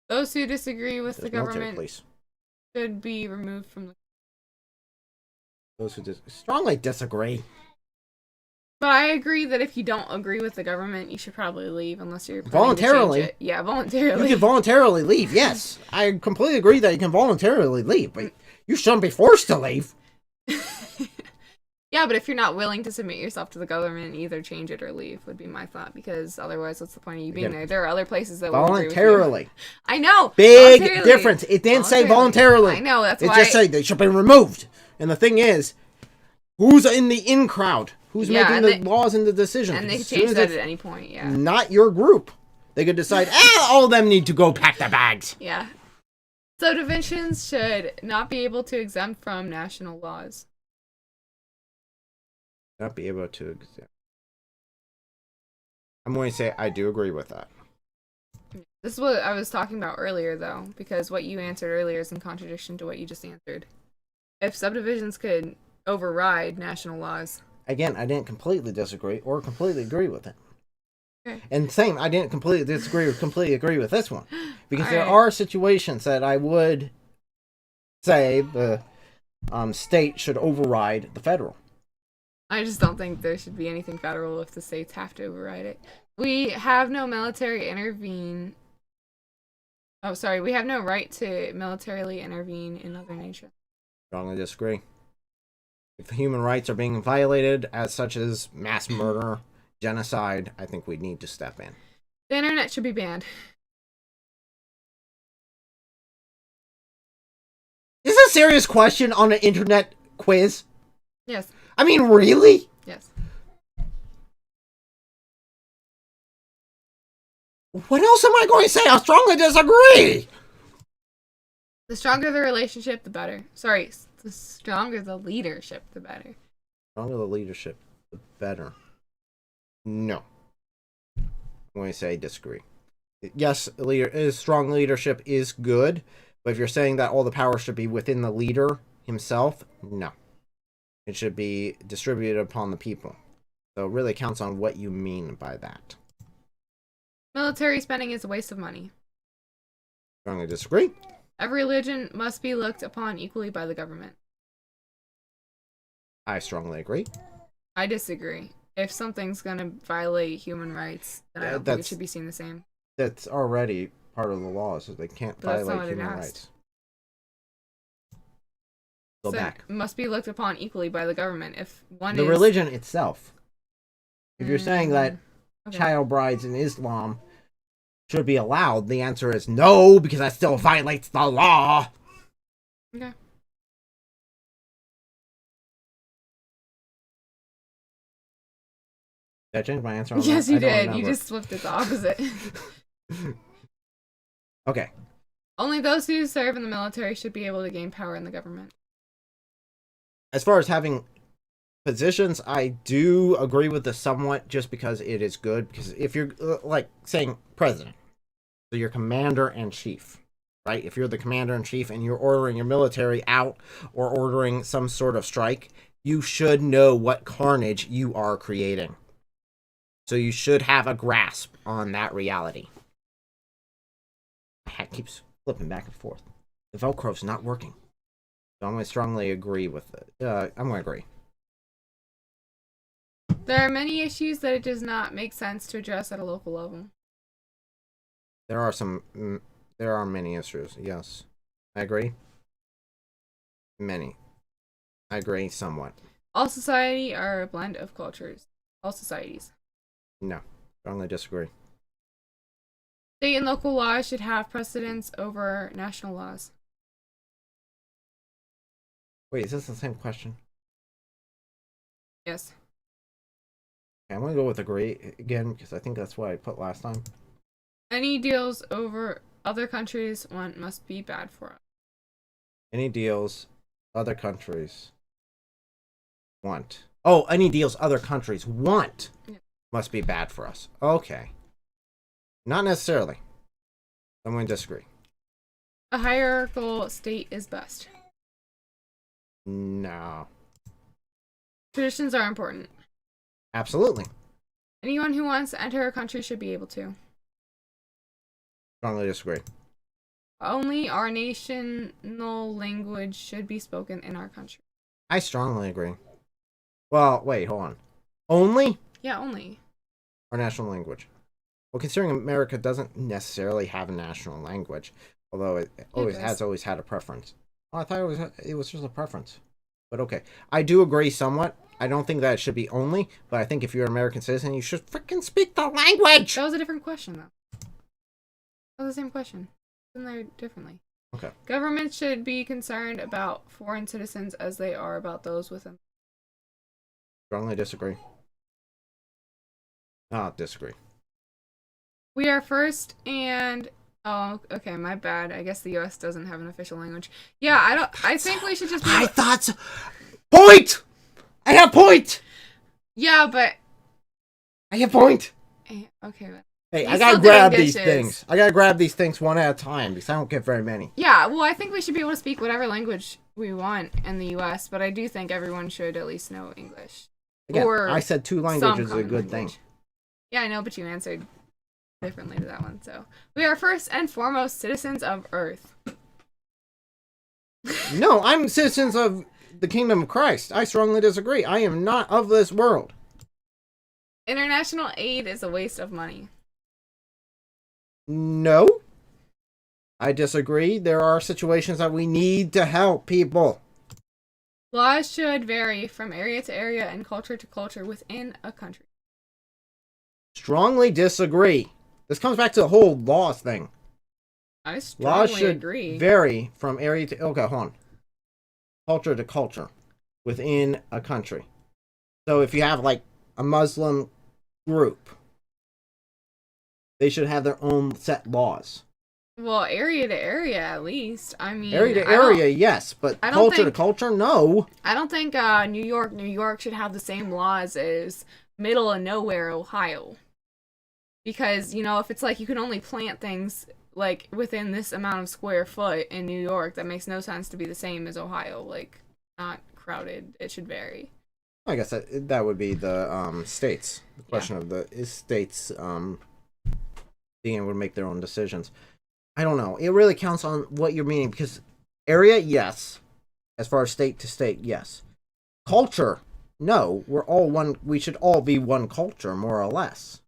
Those who disagree with the government police should be removed from the. Those who strongly disagree. But I agree that if you don't agree with the government, you should probably leave unless you're voluntarily. To change it. Yeah, voluntarily. You can voluntarily leave. Yes, I completely agree that you can voluntarily leave, but you shouldn't be forced to leave. Yeah, but if you're not willing to submit yourself to the government, either change it or leave would be my thought. Because otherwise, what's the point of you being there? There are other places that will agree with you. I know. Big difference. It didn't say voluntarily. I know. That's why. It just said they should be removed. And the thing is, who's in the in crowd? Who's making the laws and the decisions? And they can change that at any point, yeah. Not your group. They could decide, all of them need to go pack their bags. Yeah. Subdivisions should not be able to exempt from national laws. Not be able to exempt. I'm going to say I do agree with that. This is what I was talking about earlier, though, because what you answered earlier is in contradiction to what you just answered. If subdivisions could override national laws. Again, I didn't completely disagree or completely agree with it. Okay. And same, I didn't completely disagree or completely agree with this one. Because there are situations that I would say the state should override the federal. I just don't think there should be anything federal if the states have to override it. We have no military intervene. Oh, sorry. We have no right to militarily intervene in other nations. Strongly disagree. If human rights are being violated, as such as mass murder, genocide, I think we need to step in. The internet should be banned. Is this a serious question on an internet quiz? Yes. I mean, really? Yes. What else am I going to say? I strongly disagree. The stronger the relationship, the better. Sorry, the stronger the leadership, the better. The stronger the leadership, the better. No. I'm going to say disagree. Yes, strong leadership is good, but if you're saying that all the power should be within the leader himself, no. It should be distributed upon the people. So it really counts on what you mean by that. Military spending is a waste of money. Strongly disagree. Every religion must be looked upon equally by the government. I strongly agree. I disagree. If something's going to violate human rights, then I don't think it should be seen the same. That's already part of the law, so they can't violate human rights. Go back. It must be looked upon equally by the government. If one the religion itself. If you're saying that child brides in Islam should be allowed, the answer is no, because that still violates the law. Okay. Did I change my answer on that? Yes, you did. You just flipped it the opposite. Okay. Only those who serve in the military should be able to gain power in the government. As far as having positions, I do agree with this somewhat, just because it is good. Because if you're, like, saying president, so you're commander-in-chief, right? If you're the commander-in-chief and you're ordering your military out or ordering some sort of strike, you should know what carnage you are creating. So you should have a grasp on that reality. My hat keeps flipping back and forth. The Velcro's not working. So I'm going to strongly agree with it. I'm going to agree. There are many issues that it does not make sense to address at a local level. There are many issues. Yes, I agree. Many. I agree somewhat. All society are a blend of cultures. All societies. No, strongly disagree. State and local laws should have precedence over national laws. Wait, is this the same question? Yes. Okay, I'm going to go with agree again because I think that's what I put last time. Any deals over other countries must be bad for us. Any deals other countries want. Oh, any deals other countries want must be bad for us. Okay. Not necessarily. I'm going to disagree. A hierarchical state is best. No. Traditions are important. Absolutely. Anyone who wants to enter a country should be able to. Strongly disagree. Only our national language should be spoken in our country. I strongly agree. Well, wait, hold on. Only? Yeah, only. Our national language. Well, considering America doesn't necessarily have a national language, although it has always had a preference. Oh, I thought it was just a preference. But okay. I do agree somewhat. I don't think that it should be only, but I think if you're an American citizen, you should freaking speak the language! That was a different question, though. That was the same question. Isn't there differently? Okay. Governments should be concerned about foreign citizens as they are about those within. Strongly disagree. Disagree. We are first and... Oh, okay, my bad. I guess the U.S. doesn't have an official language. Yeah, I think we should just be... I thought so. Point! I have point! Yeah, but... I have point! Okay, but... Hey, I gotta grab these things. I gotta grab these things one at a time because I don't get very many. Yeah, well, I think we should be able to speak whatever language we want in the U.S., but I do think everyone should at least know English. Again, or I said 2 languages is a good thing. Yeah, I know, but you answered differently to that one, so. We are first and foremost citizens of Earth. No, I'm citizens of the kingdom of Christ. I strongly disagree. I am not of this world. International aid is a waste of money. No. I disagree. There are situations that we need to help people. Laws should vary from area to area and culture to culture within a country. Strongly disagree. This comes back to the whole laws thing. I strongly laws should agree. Vary from area to... Okay, hold on. Culture to culture within a country. So if you have, like, a Muslim group, they should have their own set laws. Well, area to area, at least. I mean... Area to area, yes, but culture to culture, no. I don't think New York should have the same laws as middle of nowhere, Ohio. Because, you know, if it's like you can only plant things, like, within this amount of square foot in New York, that makes no sense to be the same as Ohio. Like, not crowded. It should vary. I guess that would be the states. The question of the states being able to make their own decisions. I don't know. It really counts on what you're meaning, because area, yes. As far as state to state, yes. Culture, no. We're all one. We should all be one culture, more or less.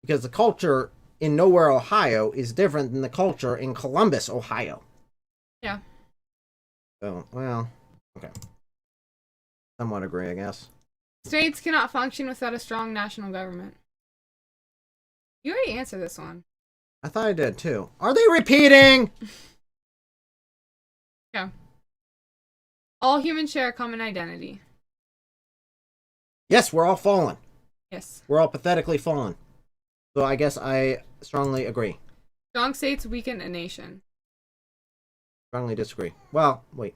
Because the culture in Nowhere, Ohio is different than the culture in Columbus, Ohio. Yeah. So, well, okay. Somewhat agree, I guess. States cannot function without a strong national government. You already answered this one. I thought I did, too. Are they repeating? Yeah. All humans share a common identity. Yes, we're all fallen. Yes. We're all pathetically fallen. So I guess I strongly agree. Strong states weaken a nation. Strongly disagree. Well, wait.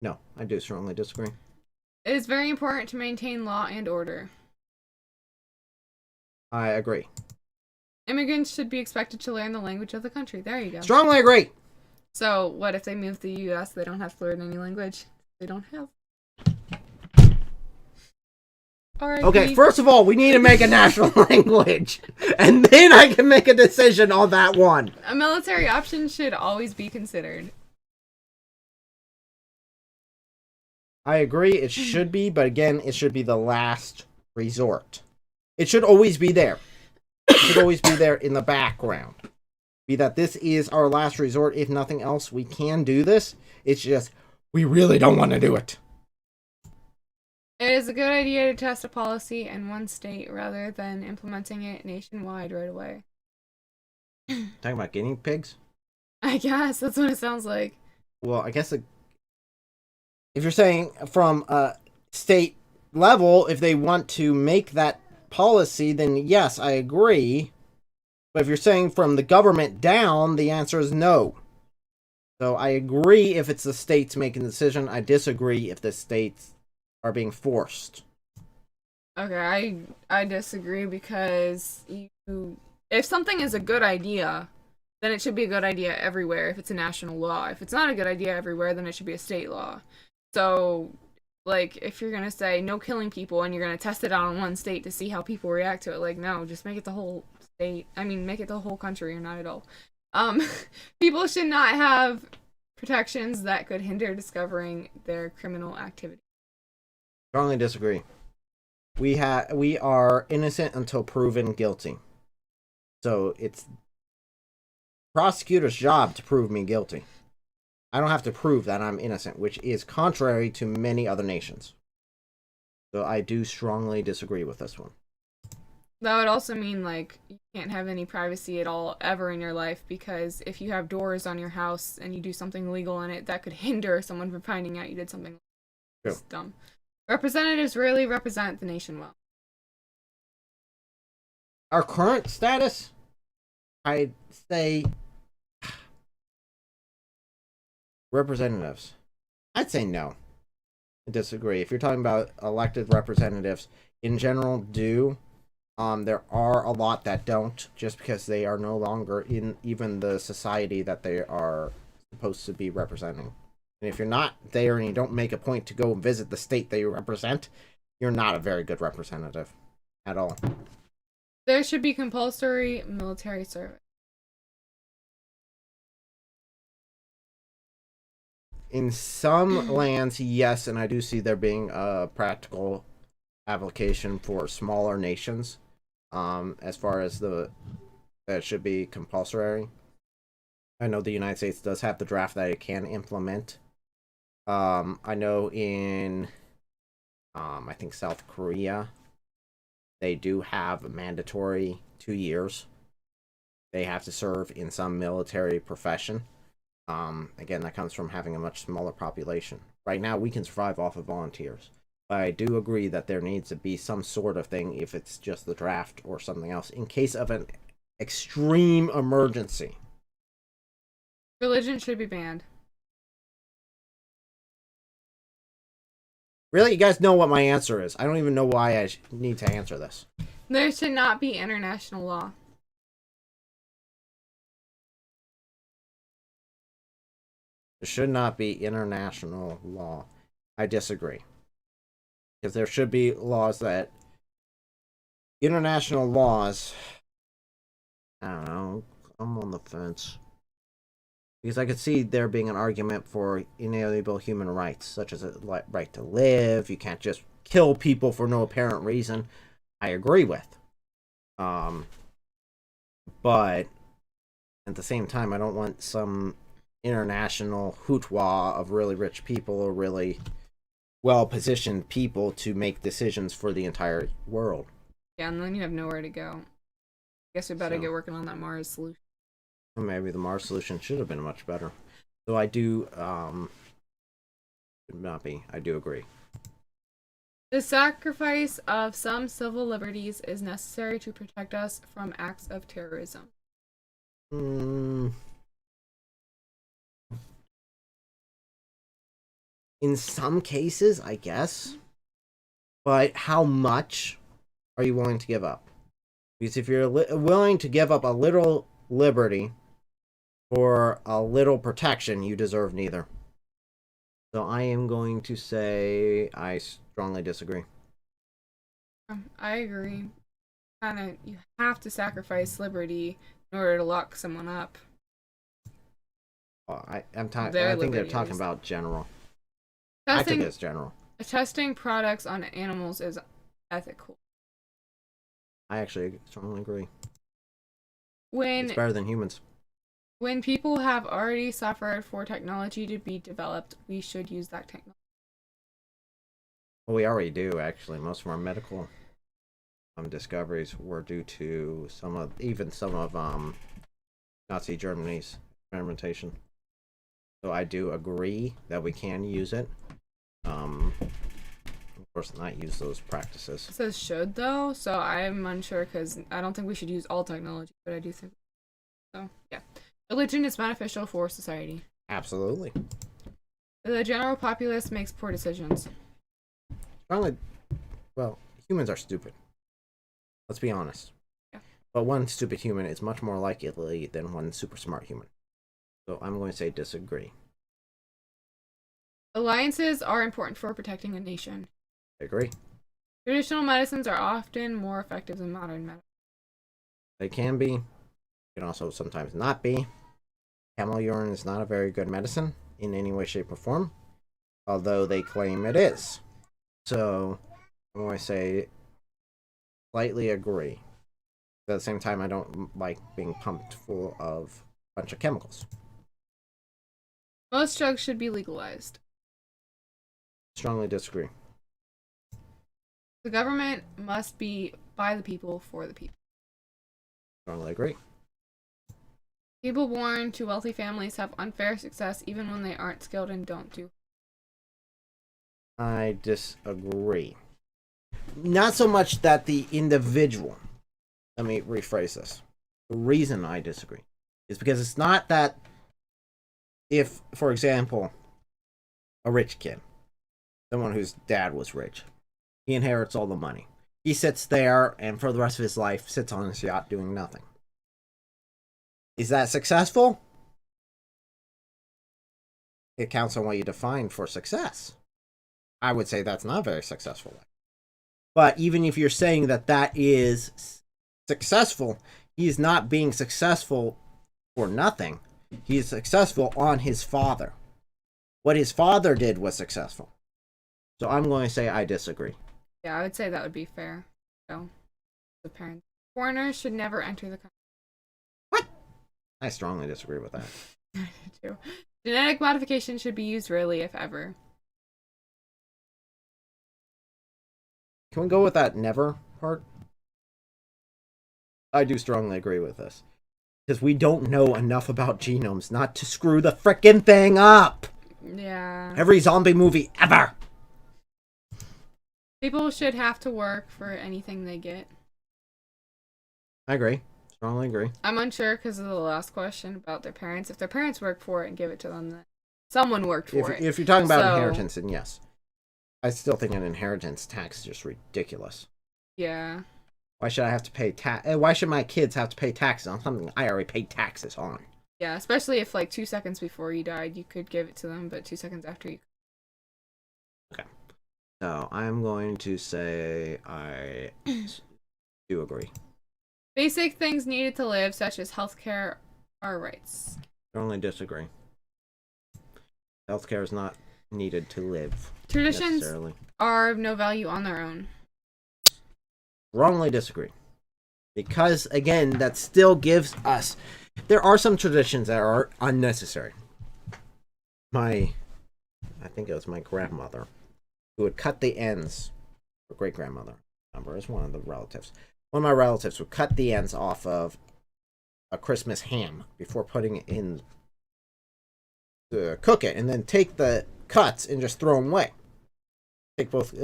No, I do strongly disagree. It is very important to maintain law and order. I agree. Immigrants should be expected to learn the language of the country. There you go. Strongly agree. So, what if they move to the U.S., they don't have to learn any language? They don't have. Alright. Okay, first of all, we need to make a national language. And then I can make a decision on that one. A military option should always be considered. I agree, it should be, but again, it should be the last resort. It should always be there. It should always be there in the background. Be that this is our last resort. If nothing else, we can do this. It's just, we really don't want to do it. It is a good idea to test a policy in one state rather than implementing it nationwide right away. Talking about guinea pigs? I guess, that's what it sounds like. Well, I guess if you're saying from a state level, if they want to make that policy, then yes, I agree. But if you're saying from the government down, the answer is no. So I agree if it's the states making the decision. I disagree if the states are being forced. Okay, I disagree because if something is a good idea, then it should be a good idea everywhere if it's a national law. If it's not a good idea everywhere, then it should be a state law. So, like, if you're gonna say no killing people and you're gonna test it out in one state to see how people react to it, like, no, just make it the whole state. I mean, make it the whole country or not at all. People should not have protections that could hinder discovering their criminal activity. Strongly disagree. We are innocent until proven guilty. So it's prosecutor's job to prove me guilty. I don't have to prove that I'm innocent, which is contrary to many other nations. So I do strongly disagree with this one. That would also mean, like, you can't have any privacy at all ever in your life, because if you have doors on your house and you do something illegal in it, that could hinder someone from finding out you did something dumb. Representatives rarely represent the nation well. Our current status, I'd say representatives. I'd say no. I disagree. If you're talking about elected representatives, in general, do. There are a lot that don't, just because they are no longer in even the society that they are supposed to be representing. And if you're not there and you don't make a point to go and visit the state that you represent, you're not a very good representative at all. There should be compulsory military service. In some lands, yes, and I do see there being a practical application for smaller nations. As far as that should be compulsory. I know the United States does have the draft that it can implement. I know in, I think South Korea, they do have a mandatory 2 years. They have to serve in some military profession. Again, that comes from having a much smaller population. Right now, we can survive off of volunteers. But I do agree that there needs to be some sort of thing, if it's just the draft or something else, in case of an extreme emergency. Religion should be banned. Really? You guys know what my answer is. I don't even know why I need to answer this. There should not be international law. There should not be international law. I disagree. Because there should be laws that... International laws... I don't know. I'm on the fence. Because I could see there being an argument for inalienable human rights, such as a right to live. You can't just kill people for no apparent reason. I agree with. But at the same time, I don't want some international hootwa of really rich people or really well-positioned people to make decisions for the entire world. Yeah, and then you have nowhere to go. I guess we better get working on that Mars solution. Maybe the Mars solution should have been much better. So I do, should not be. I do agree. The sacrifice of some civil liberties is necessary to protect us from acts of terrorism. In some cases, I guess. But how much are you willing to give up? Because if you're willing to give up a little liberty for a little protection, you deserve neither. So I am going to say I strongly disagree. I agree. You have to sacrifice liberty in order to lock someone up. I think they're talking about general. I took it as general. Testing products on animals is ethical. I actually strongly agree. When It's better than humans. When people have already suffered for technology to be developed, we should use that technology. Well, we already do, actually. Most of our medical discoveries were due to some of Nazi Germany's experimentation. So I do agree that we can use it. Of course, not use those practices. It says should, though, so I'm unsure because I don't think we should use all technology, but I do think so. Yeah. Religion is beneficial for society. Absolutely. The general populace makes poor decisions. Well, humans are stupid. Let's be honest. Yeah. But one stupid human is much more likely than one super smart human. So I'm going to say disagree. Alliances are important for protecting a nation. I agree. Traditional medicines are often more effective than modern medicine. They can be. Can also sometimes not be. Camel urine is not a very good medicine in any way, shape, or form, although they claim it is. So I'm going to say slightly agree. But at the same time, I don't like being pumped full of a bunch of chemicals. Most drugs should be legalized. Strongly disagree. The government must be by the people for the people. Strongly agree. People born to wealthy families have unfair success even when they aren't skilled and don't do. I disagree. Not so much that the individual. Let me rephrase this. The reason I disagree is because it's not that if, for example, a rich kid, someone whose dad was rich, he inherits all the money. He sits there and for the rest of his life sits on his yacht doing nothing. Is that successful? It counts on what you define for success. I would say that's not very successful. But even if you're saying that that is successful, he is not being successful for nothing. He is successful on his father. What his father did was successful. So I'm going to say I disagree. Yeah, I would say that would be fair. So, the parents. Foreigners should never enter the country. What? I strongly disagree with that. I do too. Genetic modification should be used rarely, if ever. Can we go with that never part? I do strongly agree with this. Because we don't know enough about genomes not to screw the frickin' thing up! Yeah. Every zombie movie ever! People should have to work for anything they get. I agree. Strongly agree. I'm unsure because of the last question about their parents. If their parents work for it and give it to them, then someone worked for it. If you're talking about inheritance, then yes. I still think an inheritance tax is just ridiculous. Yeah. Why should I have to pay why should my kids have to pay taxes on something I already paid taxes on? Yeah, especially if like 2 seconds before you died, you could give it to them, but 2 seconds after you. Okay. So I'm going to say I do agree. Basic things needed to live, such as healthcare, are rights. Strongly disagree. Healthcare is not needed to live. Traditions are of no value on their own. Wrongly disagree. Because, again, that still gives us... There are some traditions that are unnecessary. I think it was my grandmother, who would cut the ends, or great-grandmother, remember, is one of the relatives. One of my relatives would cut the ends off of a Christmas ham before putting it in to cook it, and then take the cuts and just throw them away. Take both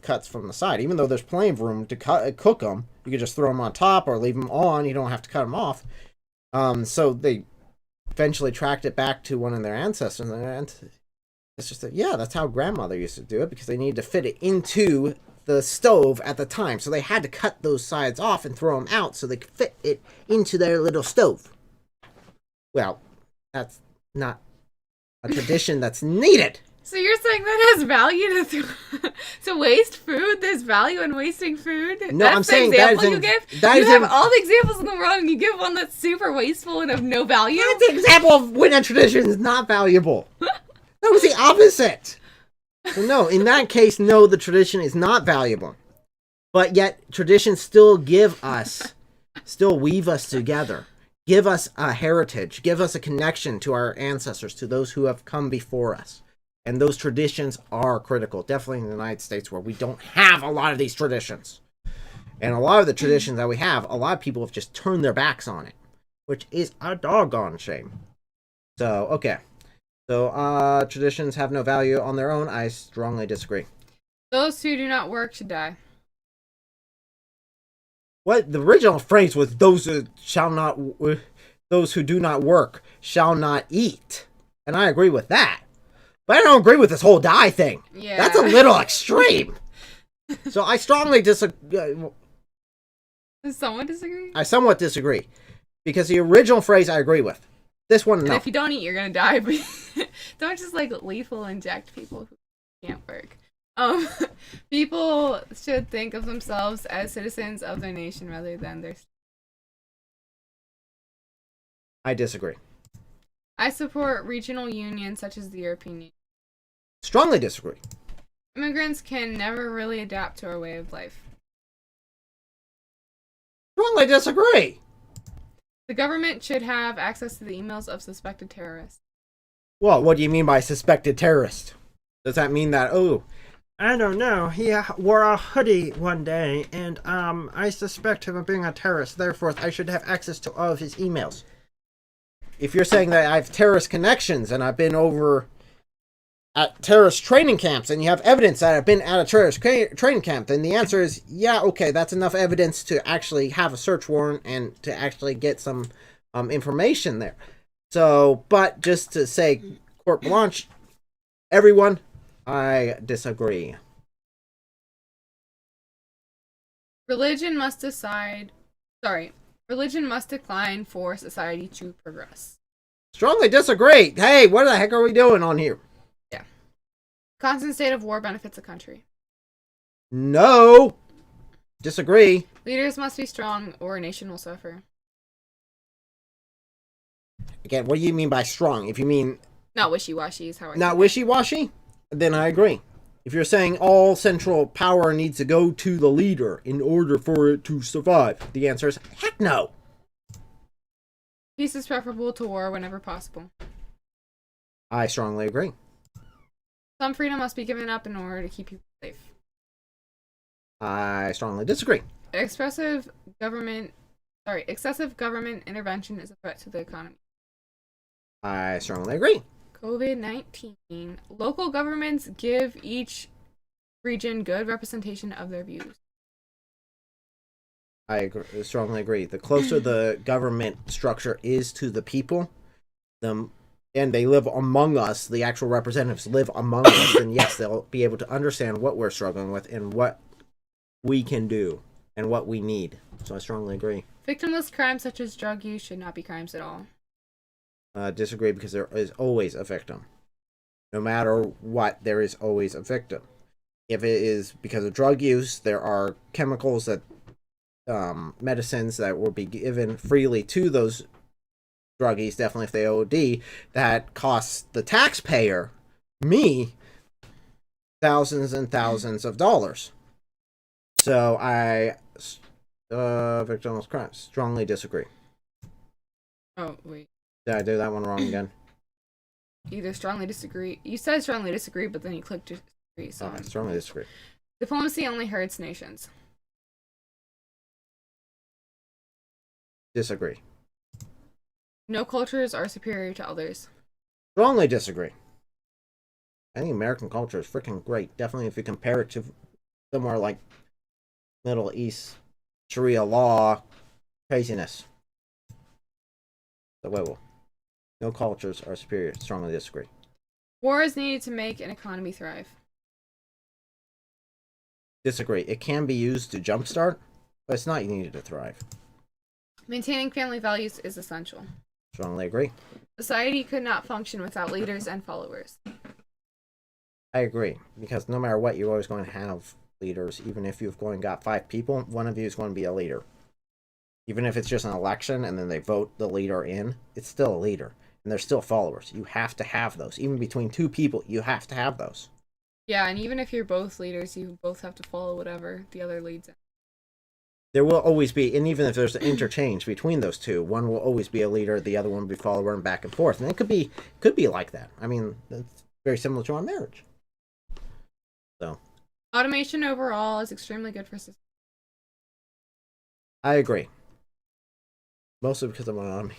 cuts from the side. Even though there's plenty of room to cook them, you could just throw them on top or leave them on. You don't have to cut them off. So they eventually tracked it back to one of their ancestors, and it's just that, yeah, that's how grandmother used to do it, because they needed to fit it into the stove at the time. So they had to cut those sides off and throw them out so they could fit it into their little stove. Well, that's not a tradition that's needed. So you're saying that has value to waste food? There's value in wasting food? No, that's I'm saying the that example is you give? that you is have all the examples in the world and you give one that's super wasteful and of no value? That's an example of when a tradition is not valuable. That was the opposite. So no, in that case, no, the tradition is not valuable. But yet, traditions still weave us together. Give us a heritage. Give us a connection to our ancestors, to those who have come before us. And those traditions are critical. Definitely in the United States, where we don't have a lot of these traditions. And a lot of the traditions that we have, a lot of people have just turned their backs on it, which is a doggone shame. So, okay. So, traditions have no value on their own. I strongly disagree. Those who do not work should die. What the original phrase was, those who do not work shall not eat. And I agree with that. But I don't agree with this whole die thing. Yeah. That's a little extreme. So I strongly disagree. Does someone disagree? I somewhat disagree. Because the original phrase I agree with. This one, no. And if you don't eat, you're gonna die. But don't just like lethal inject people who can't work. People should think of themselves as citizens of their nation rather than their. I disagree. I support regional unions such as the European Union. Strongly disagree. Immigrants can never really adapt to our way of life. Strongly disagree. The government should have access to the emails of suspected terrorists. Well, what do you mean by suspected terrorist? Does that mean that, I don't know, he wore a hoodie one day, and I suspect him of being a terrorist, therefore I should have access to all of his emails. If you're saying that I have terrorist connections, and I've been over at terrorist training camps, and you have evidence that I've been at a terrorist training camp, then the answer is, yeah, okay, that's enough evidence to actually have a search warrant, and to actually get some information there. So, but just to say, court blanche, everyone, I disagree. Religion must decline for society to progress. Strongly disagree. Hey, what the heck are we doing on here? Yeah. Constant state of war benefits a country. No. Disagree. Leaders must be strong or a nation will suffer. Again, what do you mean by strong? If you mean not wishy-washy is how I not wishy-washy, then I agree. If you're saying all central power needs to go to the leader in order for it to survive, the answer is heck no. Peace is preferable to war whenever possible. I strongly agree. Some freedom must be given up in order to keep people safe. I strongly disagree. Excessive government intervention is a threat to the economy. I strongly agree. COVID-19. Local governments give each region good representation of their views. I strongly agree. The closer the government structure is to the people, and they live among us, the actual representatives live among us, then yes, they'll be able to understand what we're struggling with and what we can do and what we need. So I strongly agree. Victimless crimes such as drug use should not be crimes at all. Disagree, because there is always a victim. No matter what, there is always a victim. If it is because of drug use, there are chemicals that, medicines that will be given freely to those druggies, definitely if they OD, that costs the taxpayer, me, thousands and thousands of dollars. So I, victimless crimes, strongly disagree. Oh, wait. Did I do that one wrong again? Either strongly disagree. You said strongly disagree, but then you clicked disagree. So I strongly disagree. Diplomacy only hurts nations. Disagree. No cultures are superior to others. Strongly disagree. I think American culture is freaking great. Definitely if you compare it to somewhere like Middle East, Sharia law, craziness. So, well, no cultures are superior. Strongly disagree. War is needed to make an economy thrive. Disagree. It can be used to jumpstart, but it's not needed to thrive. Maintaining family values is essential. Strongly agree. Society could not function without leaders and followers. I agree, because no matter what, you're always going to have leaders. Even if you've got 5 people, one of you is going to be a leader. Even if it's just an election and then they vote the leader in, it's still a leader. and they're still followers. You have to have those. Even between two people, you have to have those. Yeah, and even if you're both leaders, you both have to follow whatever the other leads in. There will always be, and even if there's an interchange between those two, one will always be a leader, the other one will be follower, and back and forth. And it could be like that. I mean, it's very similar to our marriage. So, Automation overall is extremely good for systems. I agree. Mostly because I'm on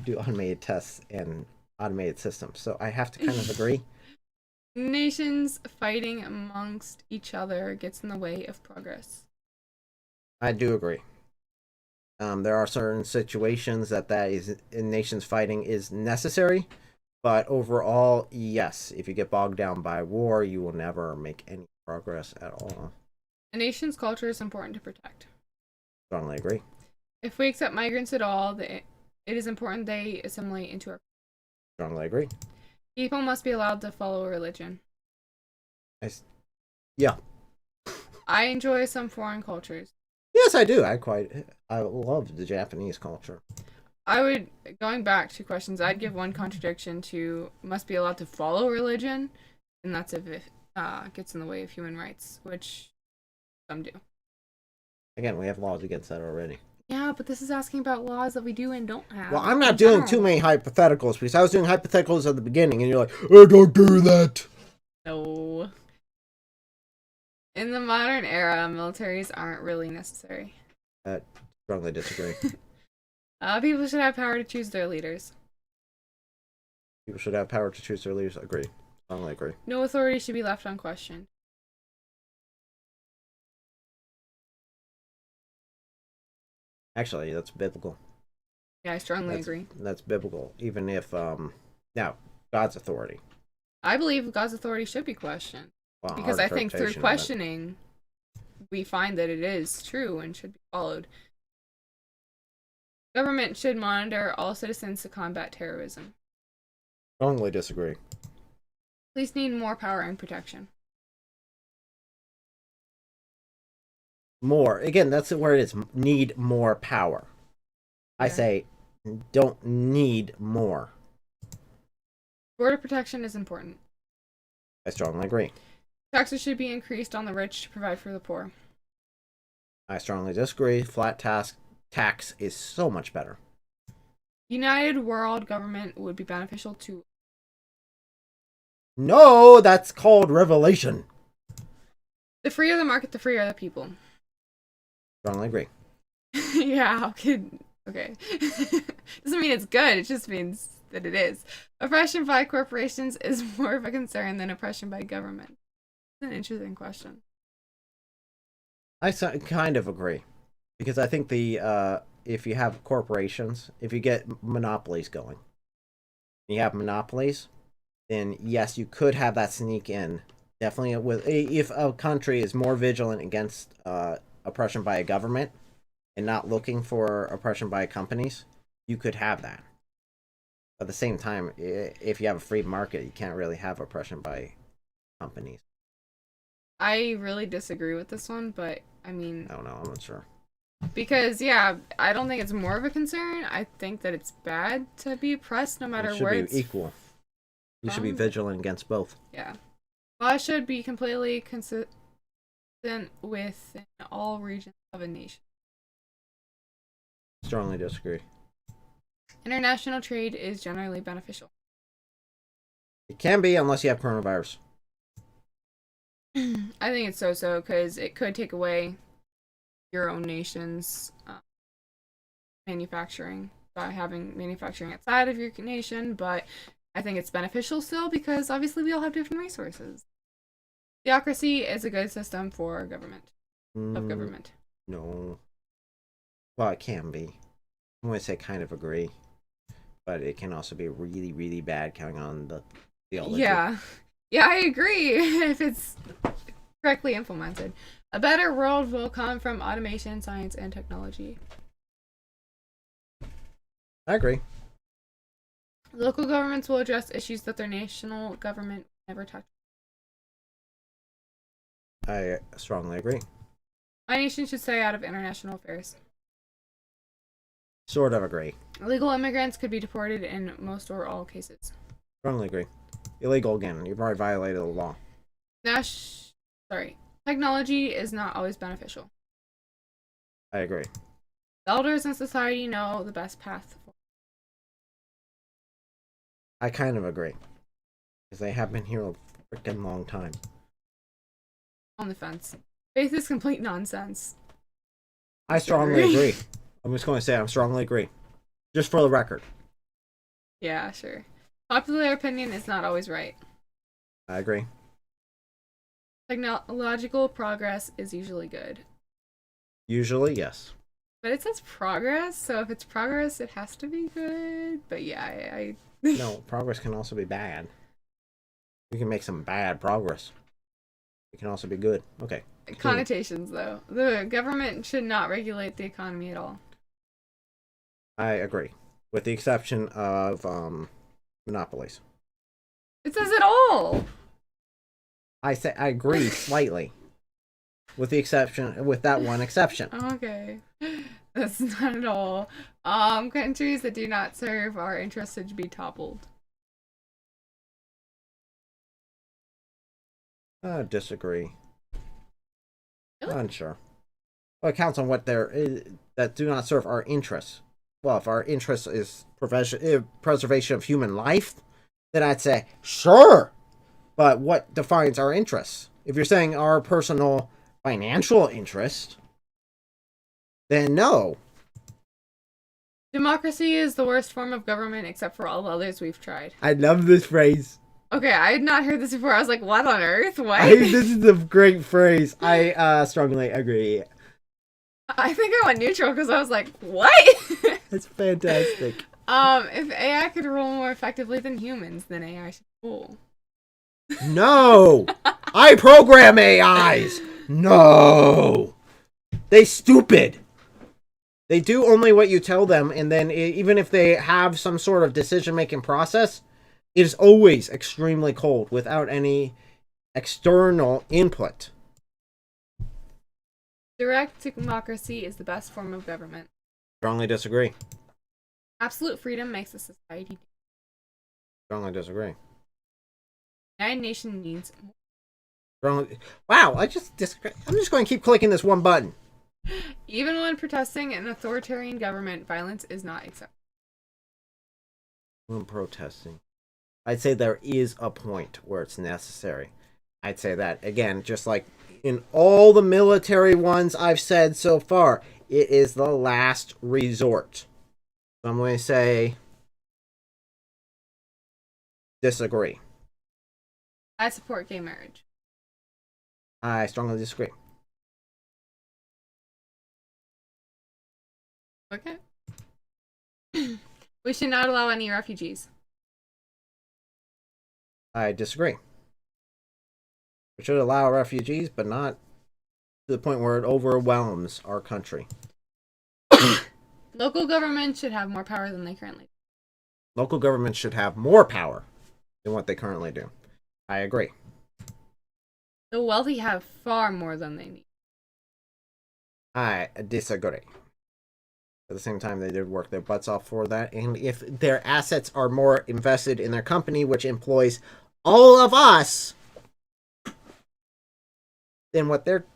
do automated tests and automated systems, so I have to kind of agree. Nations fighting amongst each other gets in the way of progress. I do agree. There are certain situations that is in nations fighting is necessary, but overall, yes, if you get bogged down by war, you will never make any progress at all. A nation's culture is important to protect. Strongly agree. If we accept migrants at all, it is important they assimilate into our. Strongly agree. People must be allowed to follow a religion. Yeah. I enjoy some foreign cultures. Yes, I do. I love the Japanese culture. Going back to questions, I'd give one contradiction to must be allowed to follow religion, and that's if it gets in the way of human rights, which some do. Again, we have laws against that already. Yeah, but this is asking about laws that we do and don't have. Well, I'm not doing too many hypotheticals because I was doing hypotheticals at the beginning, and you're like, "Oh, don't do that." No. In the modern era, militaries aren't really necessary. Strongly disagree. People should have power to choose their leaders. People should have power to choose their leaders. Agree. Strongly agree. No authority should be left unquestioned. Actually, that's biblical. Yeah, I strongly agree. That's biblical. Even if, now, God's authority. I believe God's authority should be questioned. Well, because I think through questioning, we find that it is true and should be followed. Government should monitor all citizens to combat terrorism. Strongly disagree. Police need more power and protection. More. Again, that's where it is. Need more power. I say, don't need more. Border protection is important. I strongly agree. Taxes should be increased on the rich to provide for the poor. I strongly disagree. Flat tax is so much better. United world government would be beneficial to. No, that's called revelation. The freer the market, the freer the people. Strongly agree. Yeah, how could. Okay. Doesn't mean it's good, it just means that it is. Oppression by corporations is more of a concern than oppression by government. It's an interesting question. I kind of agree. Because I think if you have corporations, if you get monopolies going, you have monopolies, then yes, you could have that sneak in. Definitely, if a country is more vigilant against oppression by a government and not looking for oppression by companies, you could have that. At the same time, if you have a free market, you can't really have oppression by companies. I really disagree with this one, but I mean... I don't know, I'm not sure. Because, yeah, I don't think it's more of a concern. I think that it's bad to be oppressed no matter where it's... It should be equal. You should be vigilant against both. Yeah. Laws should be completely consistent within all regions of a nation. Strongly disagree. International trade is generally beneficial. It can be unless you have coronavirus. I think it's so-so because it could take away your own nation's manufacturing by having manufacturing outside of your nation, but I think it's beneficial still because obviously we all have different resources. Theocracy is a good system for government. Of government. No. Well, it can be. I'm going to say kind of agree. But it can also be really, really bad counting on the theology. Yeah. Yeah, I agree if it's correctly implemented. A better world will come from automation, science, and technology. I agree. Local governments will address issues that their national government never touched. I strongly agree. My nation should stay out of international affairs. Sort of agree. Illegal immigrants could be deported in most or all cases. Strongly agree. Illegal again. You've already violated the law. Technology is not always beneficial. I agree. The elders in society know the best path forward. I kind of agree. Because they have been here a freaking long time. On the fence. Faith is complete nonsense. I strongly agree. I'm just going to say I strongly agree. Just for the record. Yeah, sure. Popular opinion is not always right. I agree. Technological progress is usually good. Usually, yes. But it says progress, so if it's progress, it has to be good. But yeah, I No, progress can also be bad. You can make some bad progress. It can also be good. Okay. Connotations, though. The government should not regulate the economy at all. I agree. With the exception of monopolies. It says it all! I agree slightly. With that one exception. Okay. That's not at all. Countries that do not serve our interests should be toppled. Disagree. Really? Unsure. Well, it counts on what that do not serve our interests. Well, if our interest is preservation of human life, then I'd say, sure. But what defines our interests? If you're saying our personal financial interest, then no. Democracy is the worst form of government except for all others we've tried. I love this phrase. Okay, I had not heard this before. I was like, what on earth? What? This is a great phrase. I strongly agree. I think I went neutral because I was like, what? That's fantastic. If AI could rule more effectively than humans, then AI should rule. No! I program AIs! No! They stupid! They do only what you tell them, and then even if they have some sort of decision-making process, it is always extremely cold without any external input. Direct democracy is the best form of government. Strongly disagree. Absolute freedom makes a society. Strongly disagree. United Nations needs more. Strongly. Wow, I'm just going to keep clicking this one button. Even when protesting an authoritarian government, violence is not acceptable. When protesting, I'd say there is a point where it's necessary. I'd say that again, just like in all the military ones I've said so far, it is the last resort. So I'm going to say disagree. I support gay marriage. I strongly disagree. Okay. We should not allow any refugees. I disagree. We should allow refugees, but not to the point where it overwhelms our country. Local governments should have more power than they currently do. Local governments should have more power than what they currently do. I agree. The wealthy have far more than they need. I disagree. At the same time, they did work their butts off for that. And if their assets are more invested in their company, which employs all of us, then what they're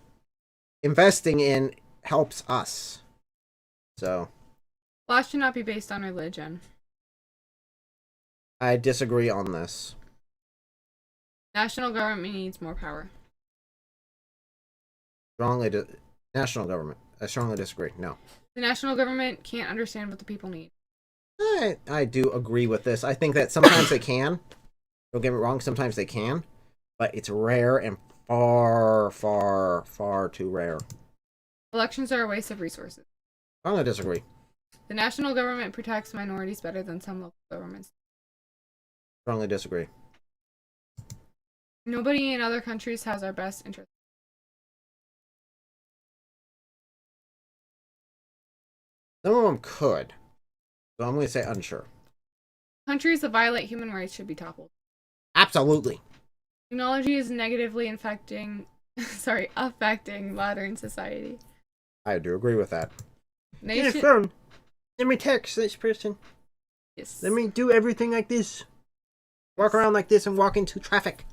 investing in helps us. So, Law should not be based on religion. I disagree on this. National government needs more power. National government. I strongly disagree. No. The national government can't understand what the people need. I do agree with this. I think that sometimes they can. Don't get me wrong, sometimes they can. But it's rare and far, far, far too rare. Elections are a waste of resources. I'm going to disagree. The national government protects minorities better than some local governments. Strongly disagree. Nobody in other countries has our best interest. Some of them could. So I'm going to say unsure. Countries that violate human rights should be toppled. Absolutely. Technology is negatively affecting modern society. I do agree with that. Nation- Yes, Let me text this person. Yes. Let me do everything like this. Walk around like this and walk into traffic.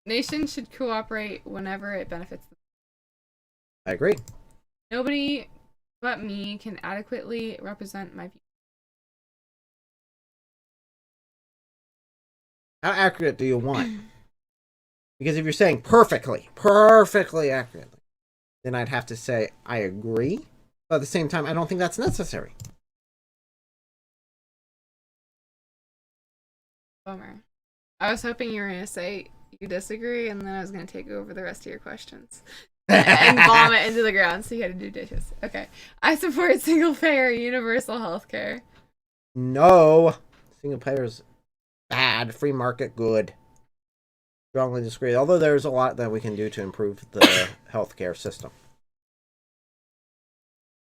Nations should cooperate whenever it benefits them. I agree. Nobody but me can adequately represent my view. How accurate do you want? Because if you're saying perfectly accurately, then I'd have to say I agree. But at the same time, I don't think that's necessary. Bummer. I was hoping you were going to say you disagree, and then I was going to take over the rest of your questions. And vomit into the ground so you had to do dishes. Okay. I support single-payer universal health care. No. Single payer's bad. Free market, good. Strongly disagree. Although there's a lot that we can do to improve the healthcare system.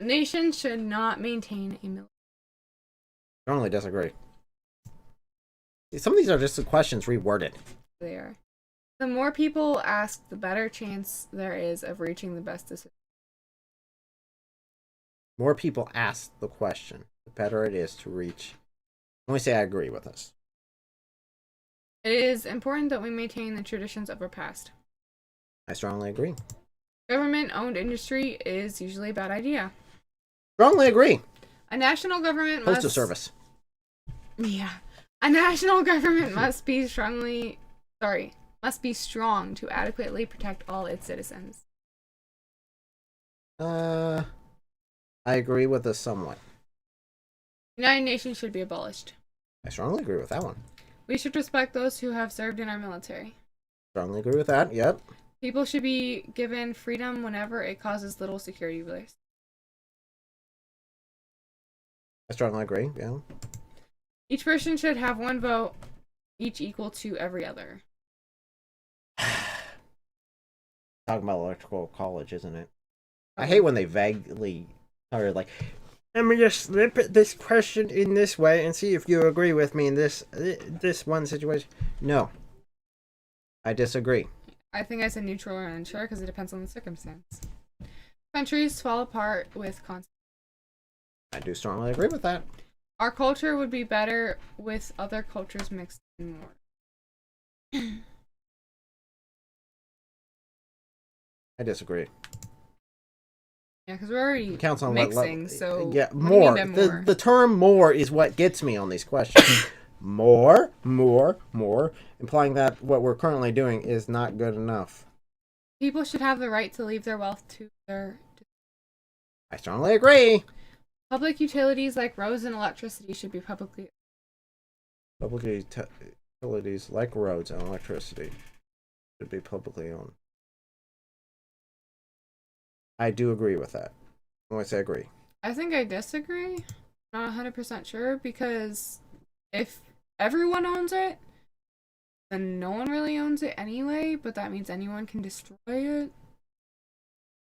Nations should not maintain a military. Strongly disagree. Some of these are just the questions reworded. They are. The more people ask, the better chance there is of reaching the best decision. More people ask the question, the better it is to reach. Let me say I agree with this. It is important that we maintain the traditions of our past. I strongly agree. Government-owned industry is usually a bad idea. Strongly agree. A national government Postal service. Yeah. A national government must be strong to adequately protect all its citizens. I agree with this somewhat. United Nations should be abolished. I strongly agree with that one. We should respect those who have served in our military. Strongly agree with that, yep. People should be given freedom whenever it causes little security risk. I strongly agree, yeah. Each person should have one vote, each equal to every other. Talking about electoral college, isn't it? I hate when they vaguely are like, let me just slip this question in this way and see if you agree with me in this one situation. No. I disagree. I think I said neutral or unsure because it depends on the circumstance. Countries fall apart with constant. I do strongly agree with that. Our culture would be better with other cultures mixed in more. I disagree. Yeah, because we're already Counts on mixing, so yeah, what do you more. mean by more? The term more is what gets me on these questions. more, implying that what we're currently doing is not good enough. People should have the right to leave their wealth to their... I strongly agree. Public utilities like roads and electricity should be publicly... Public utilities like roads and electricity should be publicly owned. I do agree with that. I'm going to say agree. I think I disagree. Not 100% sure, because if everyone owns it, then no one really owns it anyway, but that means anyone can destroy it.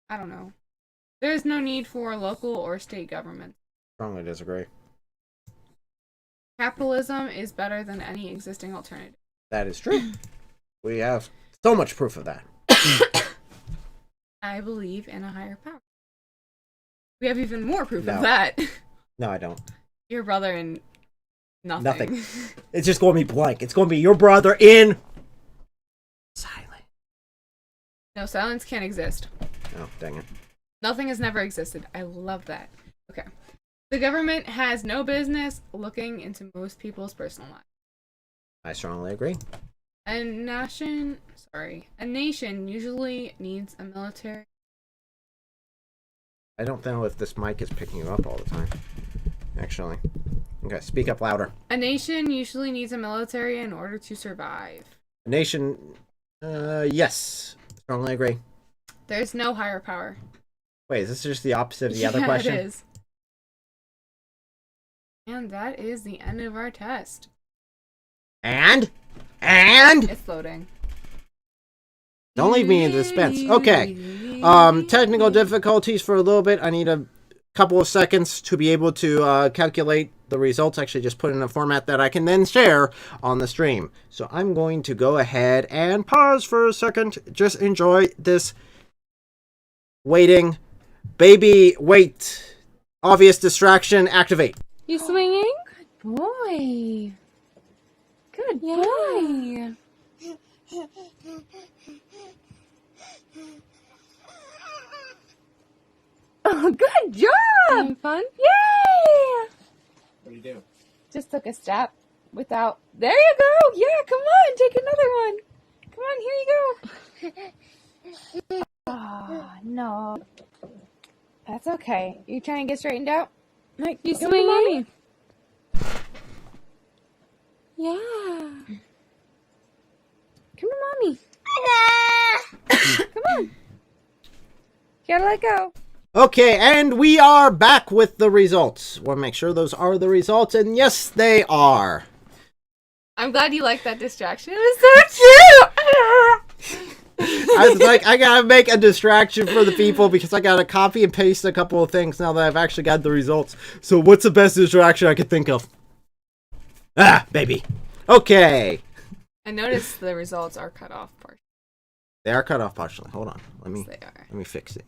I don't know. There is no need for local or state government. Strongly disagree. Capitalism is better than any existing alternative. That is true. We have so much proof of that. I believe in a higher power. We have even more proof No. of that. No, I don't. Your brother in nothing. It's just going to be blank. It's going to be your brother in silence. No, silence can't exist. Oh, dang it. Nothing has never existed. I love that. Okay. The government has no business looking into most people's personal lives. I strongly agree. A nation usually needs a military. I don't know if this mic is picking you up all the time. Actually. Okay, speak up louder. A nation usually needs a military in order to survive. A nation, yes. Strongly agree. There's no higher power. Wait, is this just the opposite of the other question? It is. And that is the end of our test. And? It's loading. Don't leave me in suspense. Okay. Technical difficulties for a little bit. I need a couple of seconds to be able to calculate the results. Actually, just put in a format that I can then share on the stream. So I'm going to go ahead and pause for a second. Just enjoy this waiting. Baby, wait. Obvious distraction, activate. You swinging? Good boy. Good boy. Oh, good job! Having fun? Yay! What do you do? Just took a step without. There you go! Yeah, come on, take another one. Come on, here you go. Oh, no. That's okay. You trying to get straightened out? Like, you swinging? Yeah. Come to mommy. Come on. Gotta let go. Okay, and we are back with the results. Want to make sure those are the results, and yes, they are. I'm glad you liked that distraction. It was so cute. I was like, I gotta make a distraction for the people because I gotta copy and paste a couple of things now that I've actually got the results. So what's the best distraction I could think of? Ah, baby. Okay. I noticed the results are cut off partially. They are cut off partially. Hold on. Let me fix it.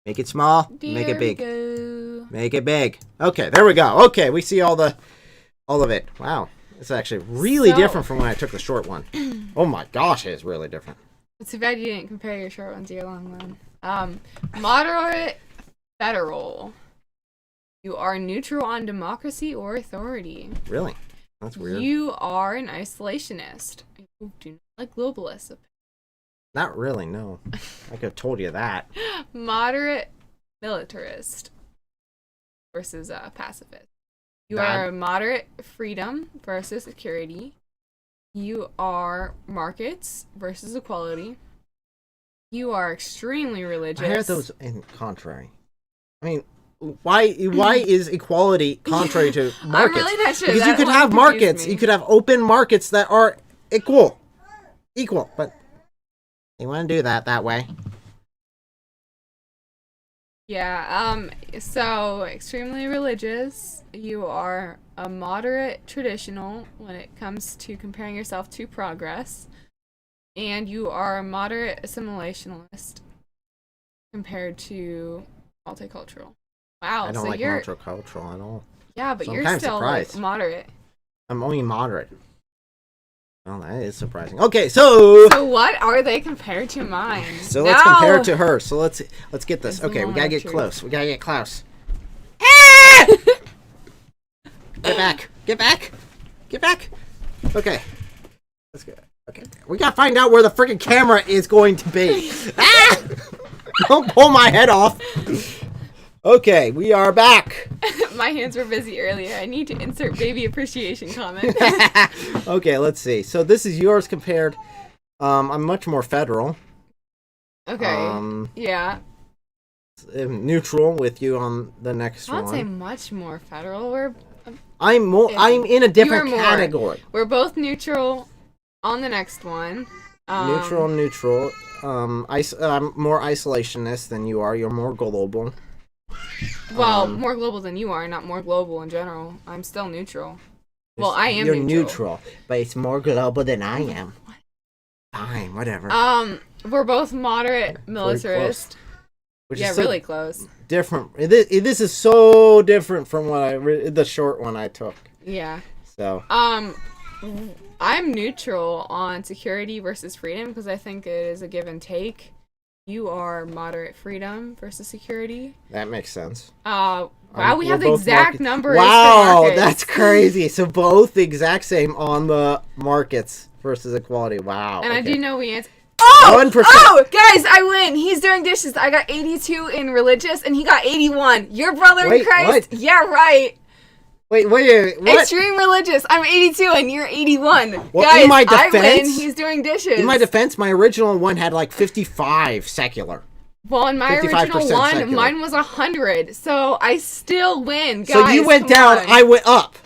Make it small. Make it big. Make it big. Okay, there we go. Okay, we see all of it. Wow. It's actually really different from when I took the short one. Oh my gosh, it is really different. It's too bad you didn't compare your short one to your long one. Moderate federal. You are neutral on democracy or authority. Really? That's weird. You are an isolationist. You do not like globalists. Not really, no. I could have told you that. Moderate militarist versus pacifist. You are moderate freedom versus security. You are markets versus equality. You are extremely religious. I heard those in contrary. I mean, why is equality contrary to markets? I'm really not sure. Because you could have markets. You could have open markets that are equal, but they want to do that way. Yeah, so extremely religious. You are a moderate traditional when it comes to comparing yourself to progress. And you are a moderate assimilationalist compared to multicultural. Wow, I don't so like you're multicultural at all. Yeah, but So you're I'm still like, moderate. I'm only moderate. Well, that is surprising. Okay, so what are they compared to mine? So let's compare it to her. So let's get this. Okay, we gotta get close. We gotta get close. Get back! Get back! Get back! Okay, let's go. Okay, we gotta find out where the freaking camera is going to be. Ah! Don't pull my head off. Okay, we are back. My hands were busy earlier. I need to insert baby appreciation comment. Okay, let's see. So this is yours compared. I'm much more federal. Okay. Yeah. I'm neutral with you on the next one. I won't say much more federal. I'm in a different category. We're both neutral on the next one. Neutral. I'm more isolationist than you are. You're more global. Well, more global than you are, not more global in general. I'm still neutral. Well, I am neutral. You're neutral, but it's more global than I am. Fine, whatever. We're both moderate militarist. Yeah, really close. Different. This is so different from what the short one I took. Yeah. So. I'm neutral on security versus freedom because I think it is a give and take. You are moderate freedom versus security. That makes sense. Wow, we have the exact numbers. Wow, that's crazy. So both the exact same on the markets versus equality. Wow. And okay. I do know we answered. Oh, 1%. Oh, guys, I win. He's doing dishes. I got 82 in religious, and he got 81. Your brother in Christ. What? Yeah, right. Wait, what? Extreme religious. I'm 82 and you're 81. Well, guys, in my defense, I win. He's doing dishes. In my defense, my original one had like 55 secular. Well, in my original one, secular. Mine was 100. So I still win, guys. So you went down, I went up.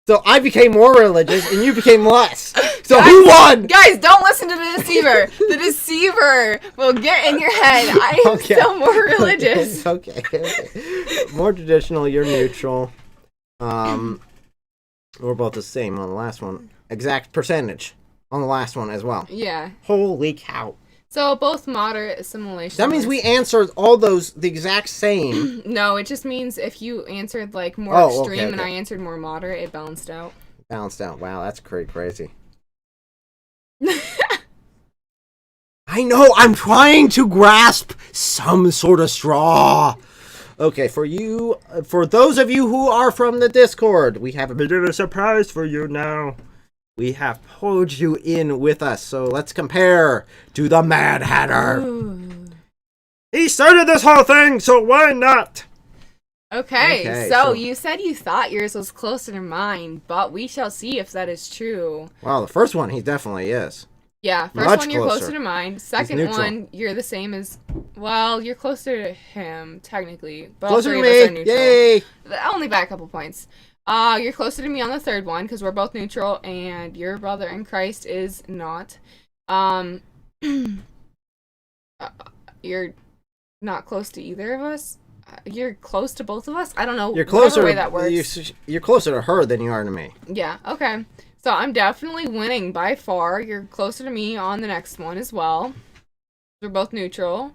So I became more religious and you became less. So guys, who won? Guys, don't listen to the deceiver. The deceiver will get in your head. I am still more religious. Okay. More traditional, you're neutral. We're both the same on the last one. Exact percentage on the last one as well. Yeah. Holy cow. So both moderate assimilation. That means we answered all those the exact same. No, it just means if you answered like more extreme and I answered more moderate, it balanced out. Balanced out. Wow, that's crazy. I know, I'm trying to grasp some sort of straw. Okay, for those of you who are from the Discord, we have a bit of a surprise for you now. We have pulled you in with us, so let's compare to the Mad Hatter. Ooh. He started this whole thing, so why not? Okay, so you said you thought yours was closer to mine, but we shall see if that is true. Well, the first one, he definitely is. Yeah, first Much one you're closer. closer to mine. Second one, you're the same as... Well, you're closer to him, technically. But Closer all to three of us are me! neutral. Yay! Only by a couple points. You're closer to me on the third one, because we're both neutral, and your brother in Christ is not. You're not close to either of us? You're close to both of us? I don't know. You're closer. Way that works. You're closer to her than you are to me. Yeah. Okay. So I'm definitely winning by far. You're closer to me on the next one as well. We're both neutral.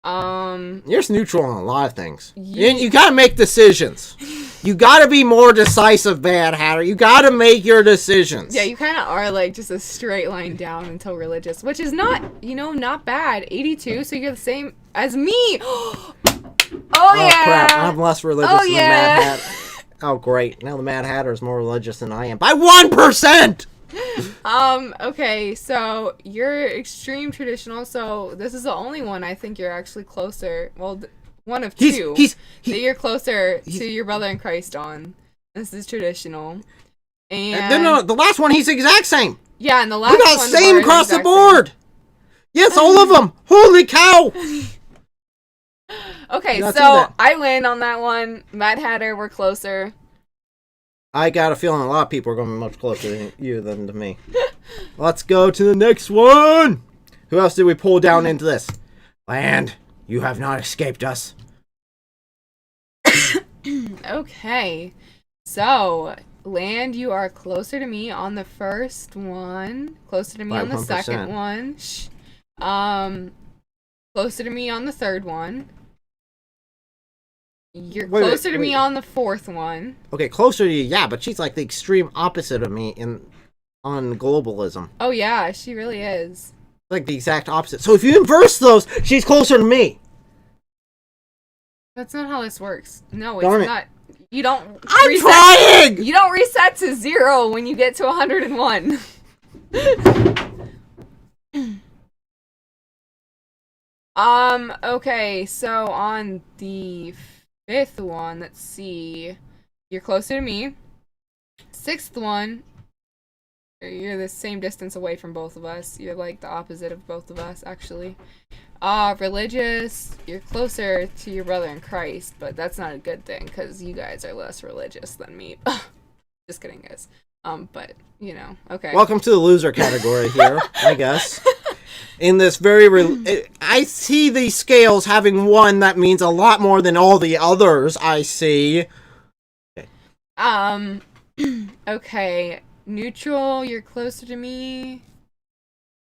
You're neutral on a lot of things. You gotta make decisions. You gotta be more decisive, Mad Hatter. You gotta make your decisions. Yeah, you kind of are like just a straight line down until religious, which is not, not bad. 82, so you're the same as me. Oh yeah. Crap, I'm less religious than the Mad Hatter. Oh great, now the Mad Hatter is more religious than I am by 1%. Okay, so you're extreme traditional, so this is the only one I think you're actually closer. Well, one of two. That you're closer to your brother in Christ on. This is traditional. And no, the last one he's the exact same. Yeah, and the last we got one same across the board. Yes, all of them. Holy cow! Okay, so I win on that one. Mad Hatter, we're closer. I got a feeling a lot of people are going to be much closer to you than to me. Let's go to the next one. Who else did we pull down into this? Land, you have not escaped us. Okay, so Land, you are closer to me on the first one. Closer to me on the 1%. second one. Closer to me on the third one. You're closer to me on the fourth one. Okay, closer to you, yeah, but she's like the extreme opposite of me on globalism. Oh yeah, she really is. Like the exact opposite. So if you inverse those, she's closer to me. That's not how this works. No, it's not. You don't. I'm trying. You don't reset to 0 when you get to 101. Okay, so on the fifth one, let's see. You're closer to me. Sixth one, you're the same distance away from both of us. You're like the opposite of both of us, actually. Religious, you're closer to your brother in Christ, but that's not a good thing because you guys are less religious than me. Just kidding, guys. But okay. Welcome to the loser category here, I guess. In this I see these scales having one that means a lot more than all the others I see. Okay. Okay. Neutral, you're closer to me.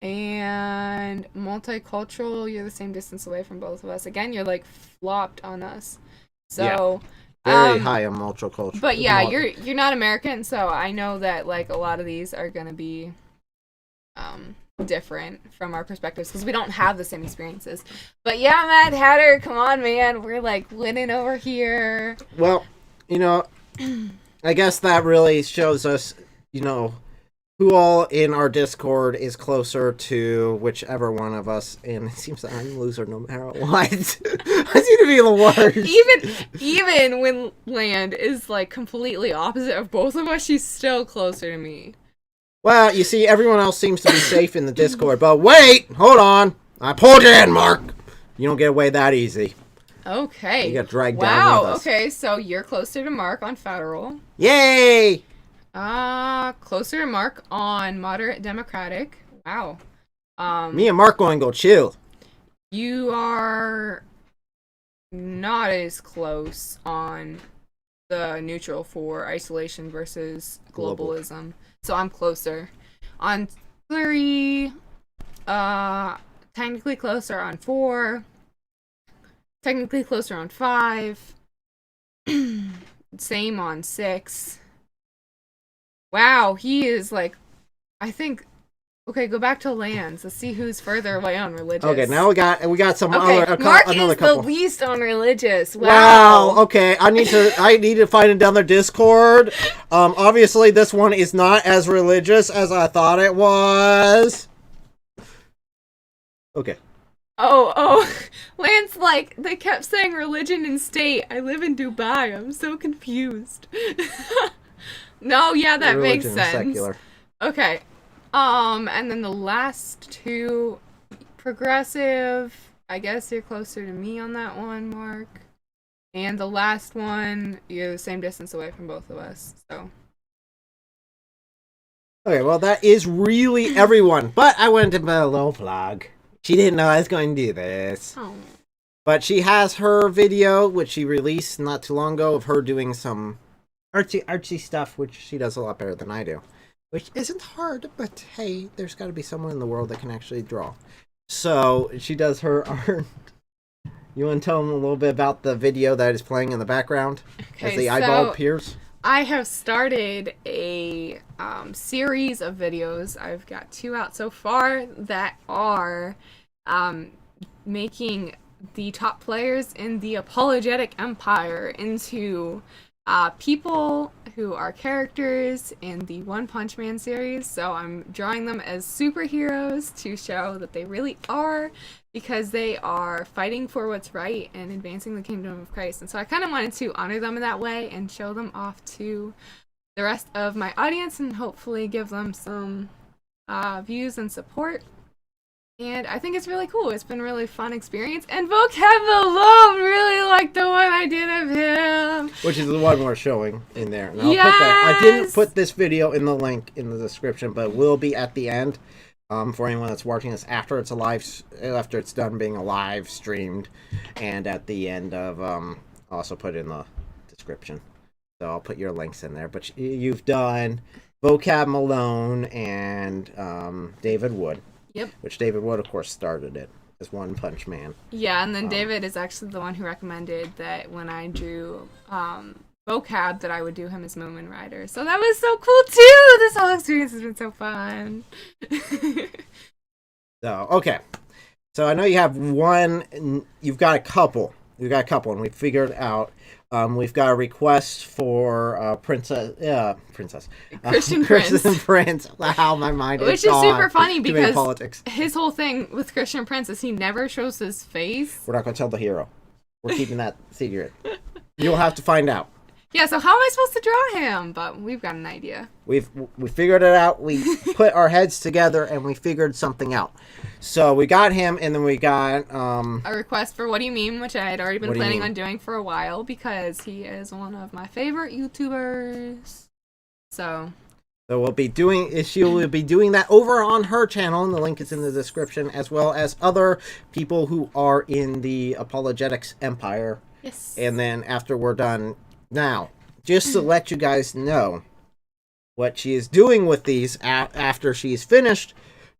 And multicultural, you're the same distance away from both of us. Again, you're like flopped on us. So very high on multicultural. But yeah, you're not American, so I know that like a lot of these are gonna be different from our perspectives because we don't have the same experiences. But yeah, Mad Hatter, come on, man, we're like winning over here. Well, I guess that really shows us, who all in our Discord is closer to whichever one of us, and it seems that I'm a loser no matter what. I seem to be the worst. Even when Land is like completely opposite of both of us, she's still closer to me. Well, you see, everyone else seems to be safe in the Discord, but wait, hold on. I pulled you in, Mark. You don't get away that easy. Okay. You got dragged down with us. Okay, so you're closer to Mark on federal. Yay! Closer to Mark on moderate democratic. Wow. Me and Mark going to go chill. You are not as close on the neutral for isolation versus globalism. So I'm closer. On 3, technically closer on 4, technically closer on 5, same on 6. Wow, he is like, I think. Okay, go back to lands. Let's see who's further away on religious. Okay, now we got some okay, other Mark another is couple. the least on religious. Wow. Okay, I need to find another Discord. Obviously this one is not as religious as I thought it was. Okay. Oh, Lance, like, they kept saying religion and state. I live in Dubai. I'm so confused. No, yeah, that makes Religion sense. is secular. Okay. And then the last two, progressive. I guess you're closer to me on that one, Mark. And the last one, you're the same distance away from both of us, so. Okay, well, that is really everyone. But I wanted to put a little plug. She didn't know I was going to do this. Oh. But she has her video, which she released not too long ago, of her doing some artsy stuff, which she does a lot better than I do. Which isn't hard, but hey, there's got to be someone in the world that can actually draw. So she does her art. You want to tell them a little bit about the video that is playing in the background as the eyeball appears? I have started a series of videos. I've got 2 out so far that are making the top players in the apologetic empire into people who are characters in the One Punch Man series. So I'm drawing them as superheroes to show that they really are, because they are fighting for what's right and advancing the kingdom of Christ. And so I kind of wanted to honor them in that way and show them off to the rest of my audience and hopefully give them some views and support. And I think it's really cool. It's been a really fun experience. And Vocab alone really liked the one I did of him. Which is the one we're showing in there. And I'll yes! put that. I didn't put this video in the link in the description, but it will be at the end for anyone that's watching this after it's done being live streamed. And at the end of, I'll also put it in the description. So I'll put your links in there. But you've done Vocab Malone and David Wood. Yep. Which David Wood, of course, started it as One Punch Man. Yeah, and then David is actually the one who recommended that when I drew Vocab that I would do him as Moomin Rider. So that was so cool, too! This whole experience has been so fun. So, okay. So I know you have one, you've got a couple. You've got a couple, and we figured out we've got a request for Christian Prince. Wow, my mind is Which is super funny because politics. His whole thing with Christian Prince is he never shows his face. We're not going to tell the hero. We're keeping that secret. You'll have to find out. Yeah, so how am I supposed to draw him? But we've got an idea. We figured it out. We put our heads together and we figured something out. So we got him, and then we got a request for What Do You Mean, which I had already been planning on doing for a while because he is one of my favorite YouTubers. So we'll be doing. She will be doing that over on her channel, and the link is in the description, as well as other people who are in the apologetics empire. Yes. And then after we're done, now just to let you guys know what she is doing with these after she's finished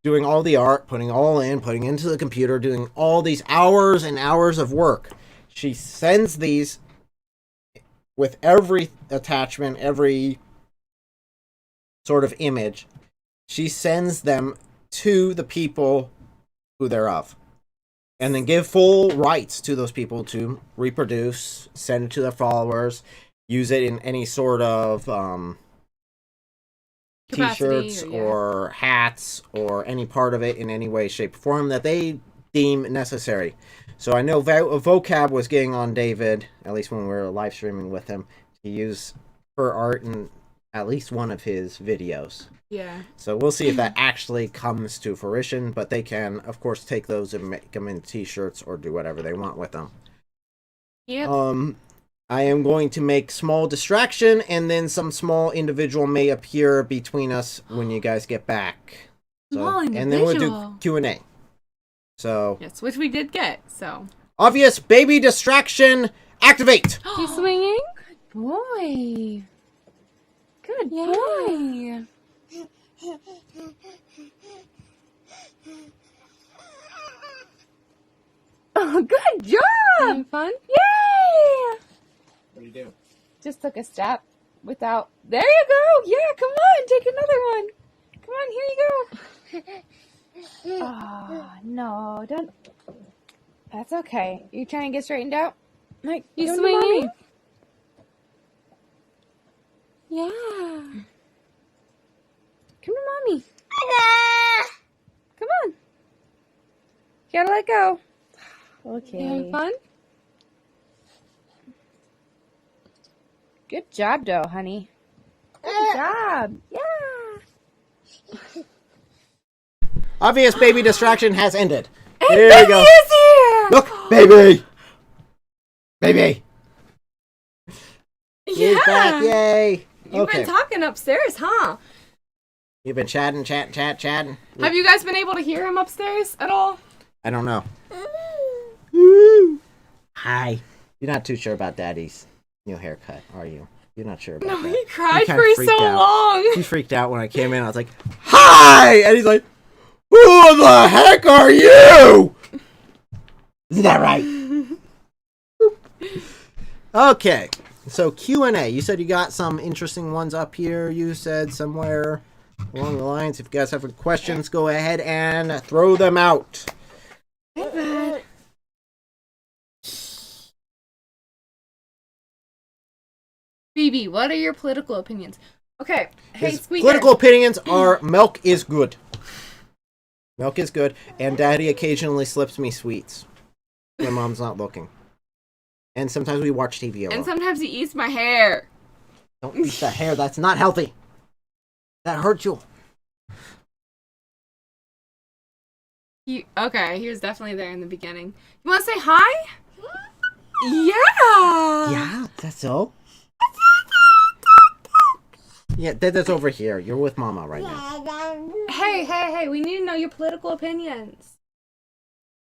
doing all the art, putting into the computer, doing all these hours and hours of work. She sends these with every attachment, every sort of image. She sends them to the people who they're of. And then give full rights to those people to reproduce, send it to their followers, use it in any sort of t-shirts or hats or any part of it in any way, shape, or form that they deem necessary. So I know Vocab was getting on David, at least when we were live streaming with him, to use her art in at least one of his videos. Yeah. So we'll see if that actually comes to fruition, but they can, of course, take those and make them in t-shirts or do whatever they want with them. Yep. I am going to make small distraction, and then some small individual may appear between us when you guys get back. So, and then we'll do Q&A. So yes, which we did get. So obvious baby distraction, activate. He's swinging. Good boy. Good boy. Good job! Having fun? Yay! What do you do? Just took a step without. There you go! Yeah, come on, take another one. Come on, here you go. Oh, no, don't. That's okay. You trying to get straightened out? Like, You come to swinging? mommy. Yeah. Come to mommy. Come on. Gotta let go. Okay. You having fun? Good job, though, honey. Good job. Yeah. Obvious baby distraction has ended. Hey, There baby you go. is here! Look, baby! Baby! He's back, yay! You've been talking upstairs, huh? You've been chatting. Have you guys been able to hear him upstairs at all? I don't know. Hi. You're not too sure about Daddy's new haircut, are you? You're not sure about No, that. he cried kinda for freaked so out. long. He freaked out when I came in. I was like, hi! And he's like, who the heck are you? Isn't that right? Okay. So Q&A. You said you got some interesting ones up here. You said somewhere along the lines. If you guys have any questions, go ahead and throw them out. Hey, bud. Phoebe, what are your political opinions? Okay. Hey, His Squeaker. political opinions are milk is good. Milk is good, and Daddy occasionally slips me sweets when Mom's not looking. And sometimes we watch TV alone. And sometimes he eats my hair. Don't eat the hair. That's not healthy. That hurts you. Okay, he was definitely there in the beginning. You want to say hi? Yeah. Yeah, that's so. Yeah, that's over here. You're with Mama right now. Hey, we need to know your political opinions.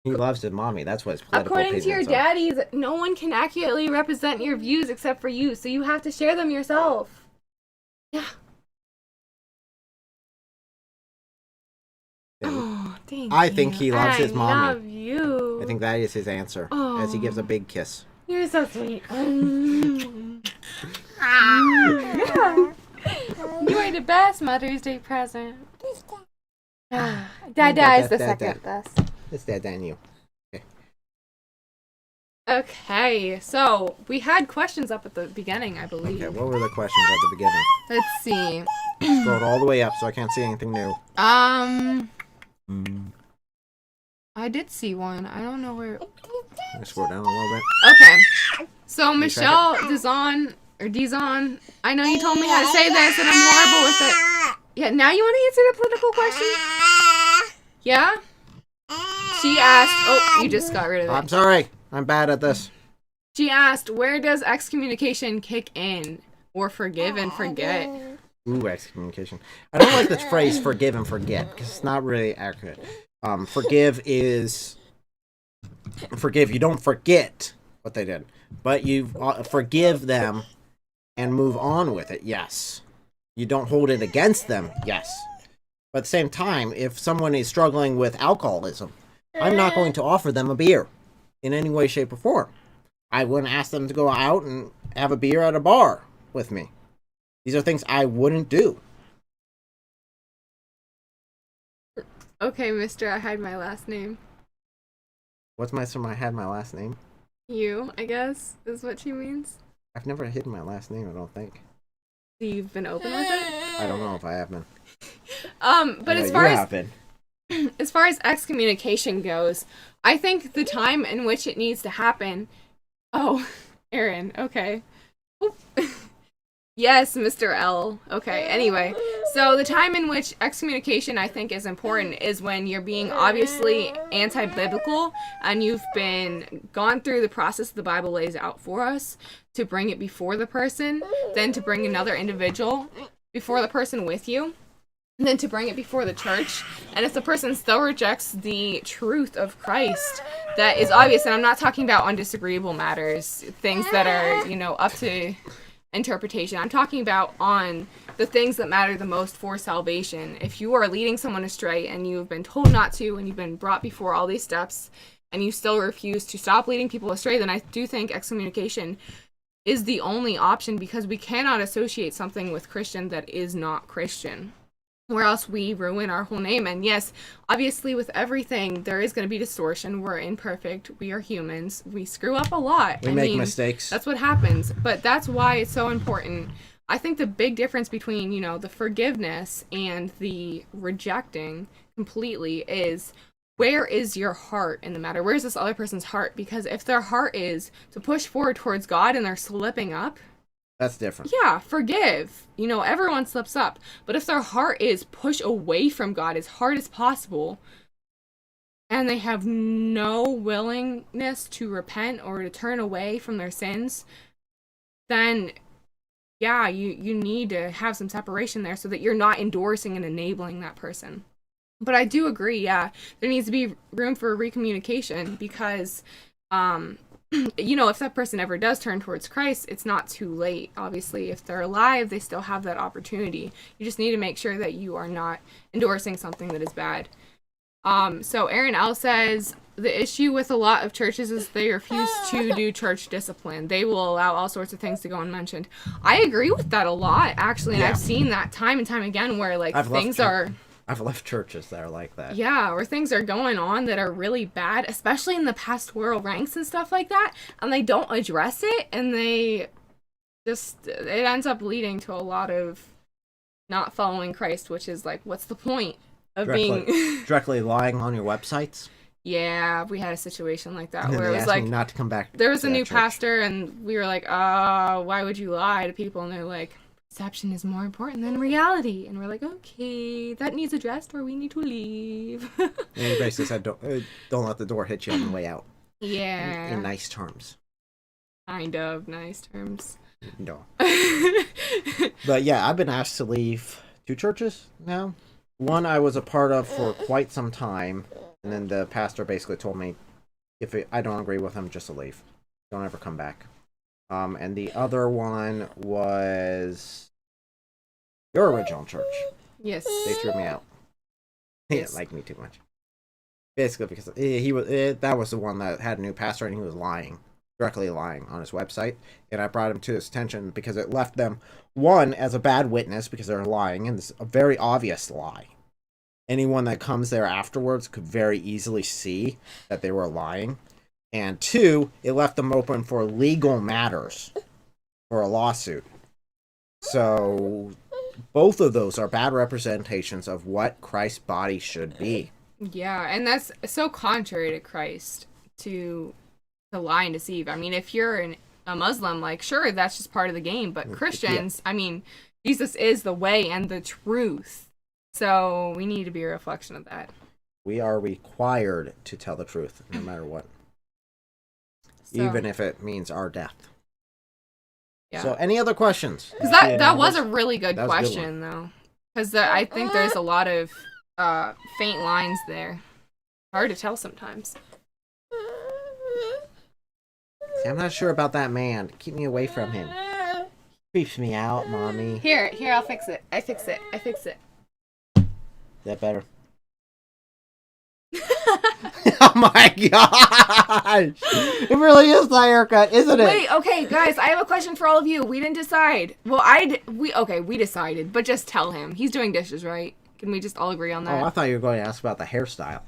He loves his mommy. That's what his political According to your opinions are. daddies, no one can accurately represent your views except for you, so you have to share them yourself. Yeah. Oh, thank you. I think he loves his mommy. I love you. I think that is his answer. As he gives a big kiss. You're so sweet. You are the best Mother's Day present. Dada is the second best. It's Dad and you. Okay, so we had questions up at the beginning, I believe. Okay, what were the questions at the beginning? Let's see. Scrolled all the way up so I can't see anything new. I did see one. I don't know where. Let's scroll down a little bit. Okay. So Michelle Dizon, I know you told me how to say this and I'm horrible with it. Yeah, now you want to answer the political question? Yeah? She asked, oh, you just got rid of it. I'm sorry. I'm bad at this. She asked, where does excommunication kick in? Or forgive and forget? Ooh, excommunication. I don't like the phrase forgive and forget because it's not really accurate. Forgive is forgive. You don't forget what they did, but you forgive them and move on with it. Yes. You don't hold it against them. Yes. But at the same time, if someone is struggling with alcoholism, I'm not going to offer them a beer in any way, shape, or form. I wouldn't ask them to go out and have a beer at a bar with me. These are things I wouldn't do. Okay, mister, I hide my last name. What's my had my last name? You, I guess, is what she means. I've never hidden my last name, I don't think. You've been open with it? I don't know if I have been. But as far as excommunication goes, I think the time in which it needs to happen. Oh, Aaron, okay. Oop. Yes, Mr. Elle. Okay, anyway. So the time in which excommunication I think is important is when you're being obviously anti-biblical and you've been gone through the process the Bible lays out for us to bring it before the person, then to bring another individual before the person with you, and then to bring it before the church. And if the person still rejects the truth of Christ, that is obvious. And I'm not talking about on disagreeable matters, things that are, up to interpretation. I'm talking about on the things that matter the most for salvation. If you are leading someone astray and you've been told not to, and you've been brought before all these steps, and you still refuse to stop leading people astray, then I do think excommunication is the only option, because we cannot associate something with Christian that is not Christian, or else we ruin our whole name. And yes, obviously with everything, there is going to be distortion. We're imperfect. We are humans. We screw up a lot. We make mistakes. That's what happens. But that's why it's so important. I think the big difference between, the forgiveness and the rejecting completely is, where is your heart in the matter? Where's this other person's heart? Because if their heart is to push forward towards God and they're slipping up, that's different. Yeah, forgive. Everyone slips up. But if their heart is push away from God as hard as possible, and they have no willingness to repent or to turn away from their sins, then yeah, you need to have some separation there so that you're not endorsing and enabling that person. But I do agree, yeah, there needs to be room for recommunication, because, if that person ever does turn towards Christ, it's not too late. Obviously, if they're alive, they still have that opportunity. You just need to make sure that you are not endorsing something that is bad. So Aaron L. says, the issue with a lot of churches is they refuse to do church discipline. They will allow all sorts of things to go unmentioned. I agree with that a lot, actually, and Yeah. I've seen that time and time again where, I've left churches that are like that. Yeah, or things are going on that are really bad, especially in the pastoral ranks and stuff like that, and they don't address it, and it ends up leading to a lot of not following Christ, which is like, what's the point of being... Directly lying on your websites? Yeah, we had a situation like that, And where they it was asked like... me not to come back. There was to a that new church. pastor, and we were like, why would you lie to people? And they're like, perception is more important than reality. And we're like, okay, that needs addressed, or we need to leave. And he basically said, don't let the door hit you on the way out. Yeah. In nice terms. Kind of nice terms. No. But yeah, I've been asked to leave 2 churches now. One I was a part of for quite some time, and then the pastor basically told me, I don't agree with him, just to leave. Don't ever come back. And the other one was your original church. Yes. They threw me out. He Yes. didn't like me too much. Basically, because that was the one that had a new pastor, and he was directly lying on his website. And I brought him to his attention because it left them, one, as a bad witness because they're lying, and it's a very obvious lie. Anyone that comes there afterwards could very easily see that they were lying. And 2, it left them open for legal matters, for a lawsuit. So both of those are bad representations of what Christ's body should be. Yeah, and that's so contrary to Christ, to lie and deceive. I mean, if you're a Muslim, like, sure, that's just part of the game. But Christians, I mean, Jesus is the way and the truth. So we need to be a reflection of that. We are required to tell the truth, no matter what. So, Even if it means our death. yeah. So, any other questions? Because that was a really good that was a good question, though. Because I think there's a lot of faint lines there. Hard to tell sometimes. See, I'm not sure about that man. Keep me away from him. Creeps me out, mommy. Here, I'll fix it. I fix it. Is that better? Oh my gosh! It really is the haircut, isn't it? Wait, okay, guys, I have a question for all of you. We didn't decide. Well, we decided, but just tell him. He's doing dishes, right? Can we just all agree on that? Oh, I thought you were going to ask about the hairstyle.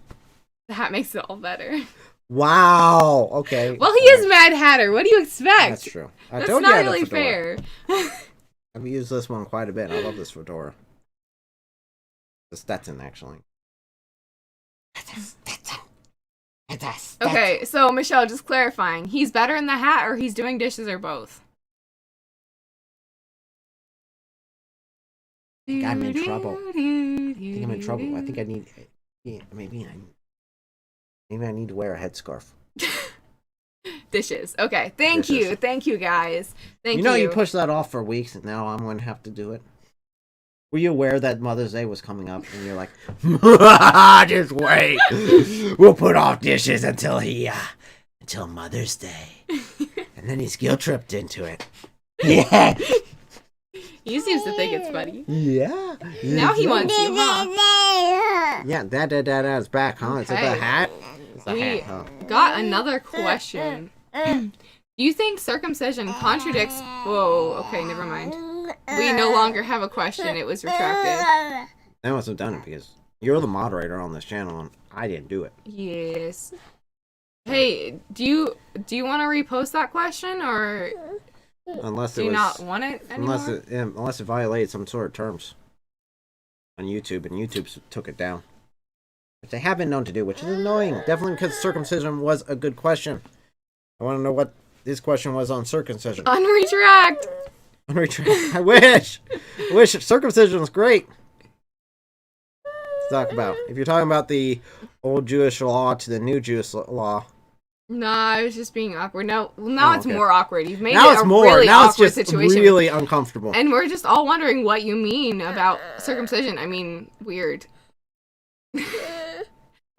That makes it all better. Wow. Okay. Well, he is Mad Hatter. What do you expect? That's true. I That's told you I not had a really fedora. fair. I've used this one quite a bit. I love this fedora. The Stetson, actually. Okay, so Michelle, just clarifying. He's better in the hat, or he's doing dishes, or both? I think I'm in trouble. I think I'm in trouble. I think I need... Maybe I need to wear a headscarf. Dishes. Okay, thank Dishes. you. Thank you, guys. Thank you. You pushed that off for weeks, and now I'm going to have to do it. Were you aware that Mother's Day was coming up, and you're like, just wait. We'll put off dishes until Mother's Day. And then he's guilt-tripped into it. Yeah. He seems to think it's funny. Yeah. Now he wants you, huh? Yeah, Dad is back, huh? Is it the Okay. hat? It's a We hat, huh? got another question. Do you think circumcision contradicts... Whoa, okay, never mind. We no longer have a question. It was retracted. They must have done it because you're the moderator on this channel and I didn't do it. Yes. Hey, do you want to repost that question, or Unless do it you was, not want it anymore? unless it violated some sort of terms on YouTube, and YouTube took it down, which they have been known to do, which is annoying. Definitely because circumcision was a good question. I want to know what this question was on circumcision. Unretract. I wish circumcision was great. To talk about, if you're talking about the old Jewish law to the new Jewish law. Nah, I was just being awkward. Now it's okay. more awkward. You've made Now it it's a more. really Now it's awkward just situation. really uncomfortable. And we're just all wondering what you mean about circumcision. I mean, weird.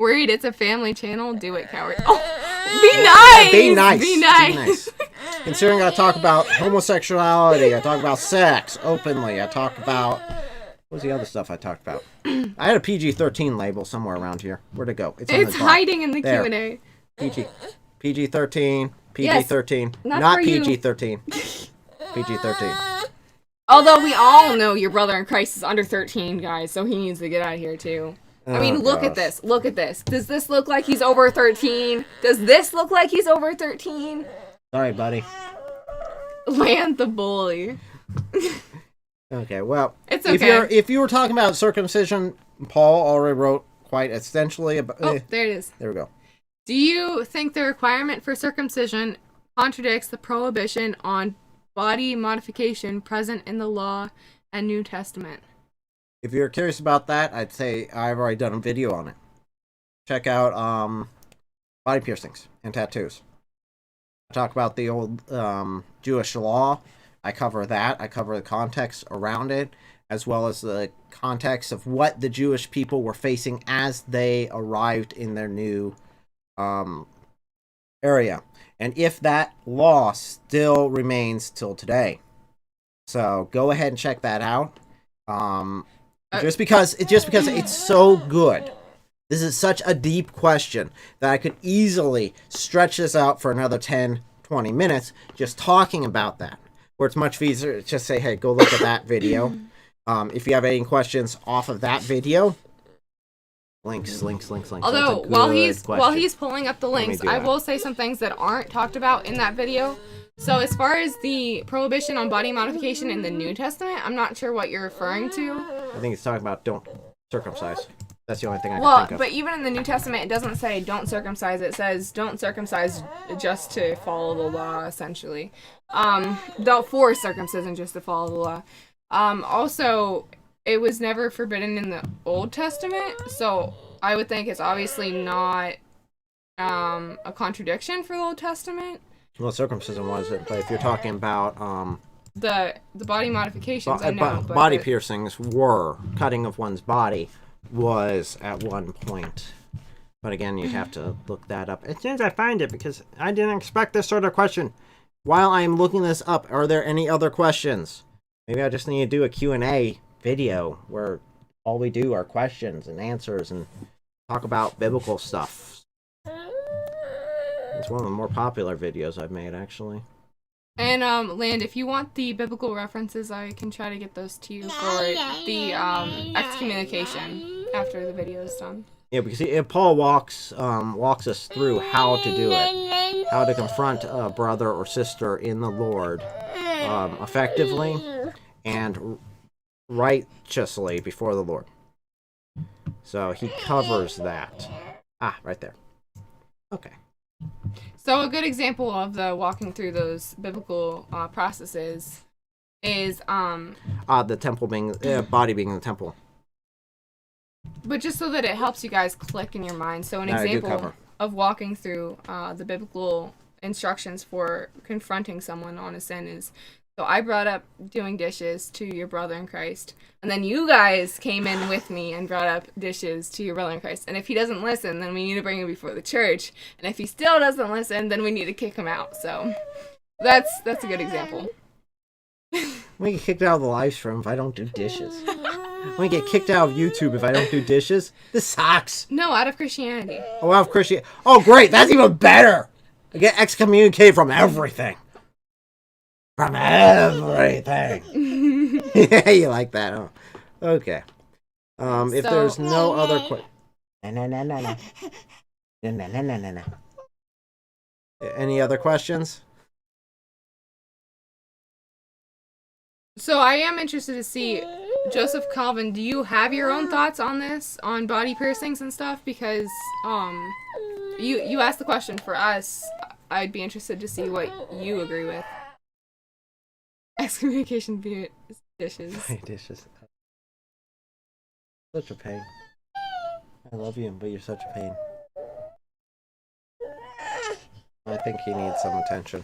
Worried it's a family channel? Do it, coward. Oh, be nice! Be nice. Be nice. Considering I talk about homosexuality, I talk about sex openly, I talk about... What was the other stuff I talked about? I had a PG-13 label somewhere around here. Where'd it go? It's on the top. hiding in the There. Q&A. PG-13, PG-13, not not for you. PG-13. PG-13. Although we all know your brother in Christ is under 13, guys, so he needs to get out of here too. I mean, look at this. Look at this. Does this look like he's over 13? Does this look like he's over 13? Sorry, buddy. Land the bully. Okay, well, It's okay. if you were talking about circumcision, Paul already wrote quite extensively about... Oh, there it is. There we go. Do you think the requirement for circumcision contradicts the prohibition on body modification present in the Law and New Testament? If you're curious about that, I'd say I've already done a video on it. Check out body piercings and tattoos. I talk about the old Jewish law. I cover that. I cover the context around it, as well as the context of what the Jewish people were facing as they arrived in their new area, and if that law still remains till today. So go ahead and check that out. Just because it's so good. This is such a deep question that I could easily stretch this out for another 10, 20 minutes just talking about that. Where it's much easier to just say, hey, go look at that video. If you have any questions off of that video, links. Although while he's pulling up the links, I that. will say some things that aren't talked about in that video. So as far as the prohibition on body modification in the New Testament, I'm not sure what you're referring to. I think it's talking about don't circumcise. That's the only thing I can think of. But even in the New Testament, it doesn't say don't circumcise. It says don't circumcise just to follow the law, essentially. Don't force circumcision just to follow the law. Also, it was never forbidden in the Old Testament, so I would think it's obviously not a contradiction for the Old Testament. Well, circumcision wasn't, but if you're talking about The body modifications, I know. But body piercings were cutting of one's body was at one point. But again, you'd have to look that up as soon as I find it, because I didn't expect this sort of question. While I'm looking this up, are there any other questions? Maybe I just need to do a Q&A video where all we do are questions and answers and talk about biblical stuff. It's one of the more popular videos I've made, actually. And Land, if you want the biblical references, I can try to get those to you for the excommunication after the video is done. Yeah, because Paul walks us through how to do it, how to confront a brother or sister in the Lord effectively and righteously before the Lord. So he covers that. Right there. Okay. So a good example of the walking through those biblical processes is The temple being body being the temple. But just so that it helps you guys click in your mind. So an I do example cover. of walking through the biblical instructions for confronting someone on a sin is, so I brought up doing dishes to your brother in Christ, and then you guys came in with me and brought up dishes to your brother in Christ. And if he doesn't listen, then we need to bring him before the church. And if he still doesn't listen, then we need to kick him out. So that's a good example. We get kicked out of the live stream if I don't do dishes. I'm gonna get kicked out of YouTube if I don't do dishes. This sucks. No, out of Christianity. Oh, out of Christian. Oh, great. That's even better. I get excommunicated from everything. From everything. Yeah, you like that, huh? Okay. If So- there's no other questions. No. Any other questions? So I am interested to see, Joseph Calvin, do you have your own thoughts on this, on body piercings and stuff? Because you asked the question for us. I'd be interested to see what you agree with. Excommunication dishes. My dishes. Such a pain. I love you, but you're such a pain. I think he needs some attention.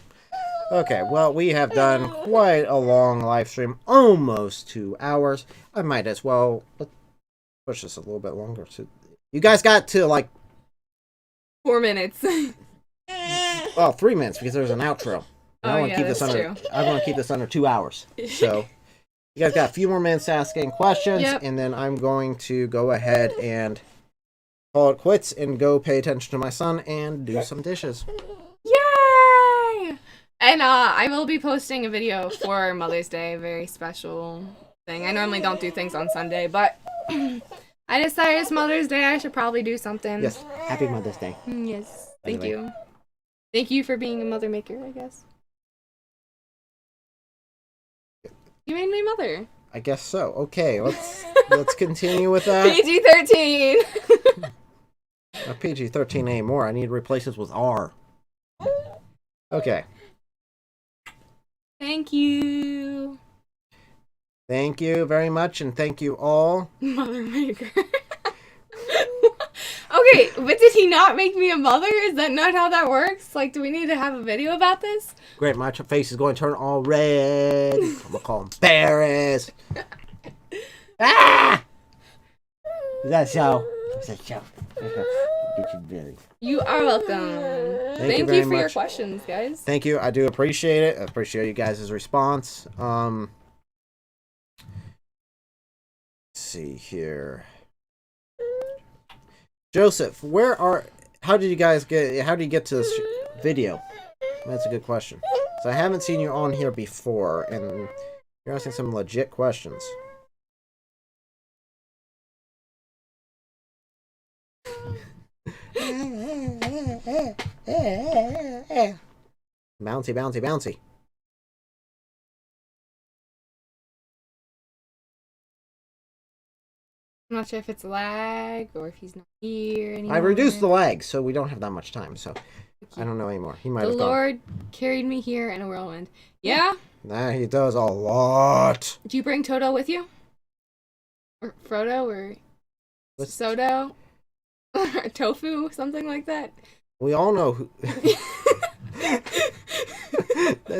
Okay, well, we have done quite a long live stream, almost 2 hours. I might as well let's push this a little bit longer. So you guys got to like 4 minutes. well 3 minutes because there's an outro. And Oh, I want to yeah, keep this that's under. true. I want to keep this under 2 hours. So you guys got a few more minutes asking questions, Yep. and then I'm going to go ahead and call it quits and go pay attention to my son and do some dishes. Yay! And I will be posting a video for Mother's Day, a very special thing. I normally don't do things on Sunday, but I decided it's Mother's Day, I should probably do something. Yes, happy Mother's Day. Yes. By the Thank way. you. Thank you for being a mother maker, I guess. You made me mother. I guess so. Okay, let's continue with that. PG-13. Not PG-13 anymore. I need to replace this with R. Okay. Thank you. Thank you very much, and thank you all. Mother maker. Okay, but did he not make me a mother? Is that not how that works? Like, do we need to have a video about this? Great, my face is going to turn all red. I'm gonna call him Paris. Ah! Is that so? Is that so? Get you very. You are welcome. Thank you Thank very you for your much. questions, guys. Thank you. I do appreciate it. I appreciate you guys' response. Let's see here. Joseph, how did you get to this video? That's a good question. So I haven't seen you on here before, and you're asking some legit questions. Bouncy, bouncy, bouncy. I'm not sure if it's lag or if he's not here anymore. I reduced the lag, so we don't have that much time, so I don't know anymore. He might The have gone. Lord carried me here in a whirlwind. Yeah? Nah, he does a lot. Do you bring Toto with you? Or Frodo? Or What's- Soto? Or Tofu? Something like that? We all know who...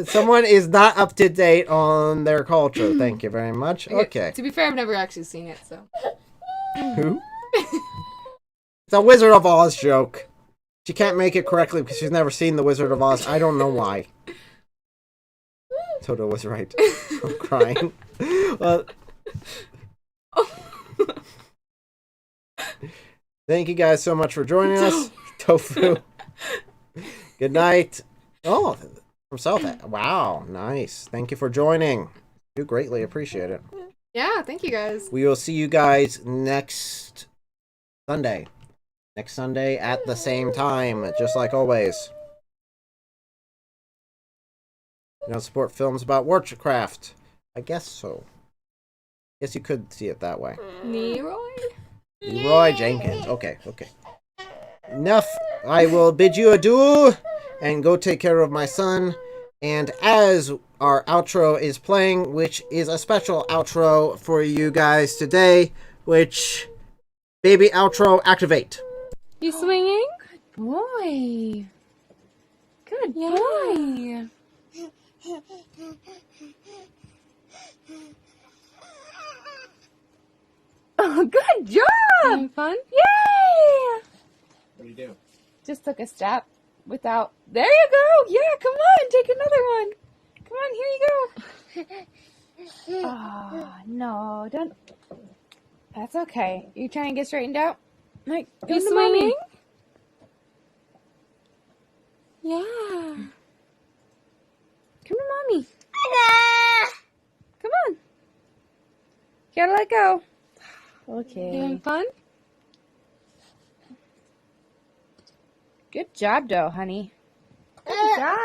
Someone is not up to date on their culture. Thank you very much. Okay. To be fair, I've never actually seen it, so. Who? It's a Wizard of Oz joke. She can't make it correctly because she's never seen the Wizard of Oz. I don't know why. Toto was right. I'm crying. Well, thank you guys so much for joining us. Tofu. Good night. Oh, from South. Wow, nice. Thank you for joining. Do greatly appreciate it. Yeah, thank you guys. We will see you guys next Sunday. Next Sunday at the same time, just like always. You don't support films about witchcraft. I guess so. Guess you could see it that way. Leroy? Leroy Jenkins. Okay. Enough. I will bid you adieu and go take care of my son. And as our outro is playing, which is a special outro for you guys today, which baby outro activate. You swinging? Boy. Good boy. Oh, good job! Having fun? Yay! What do you do? Just took a step without. There you go! Yeah, come on, take another one. Come on, here you go. Oh, no, don't. That's okay. You trying to get straightened out? Like, go You swimming. swimming? Yeah. Come to mommy. Come on. Gotta let go. Okay. Having fun? Good job, though, honey. Good job.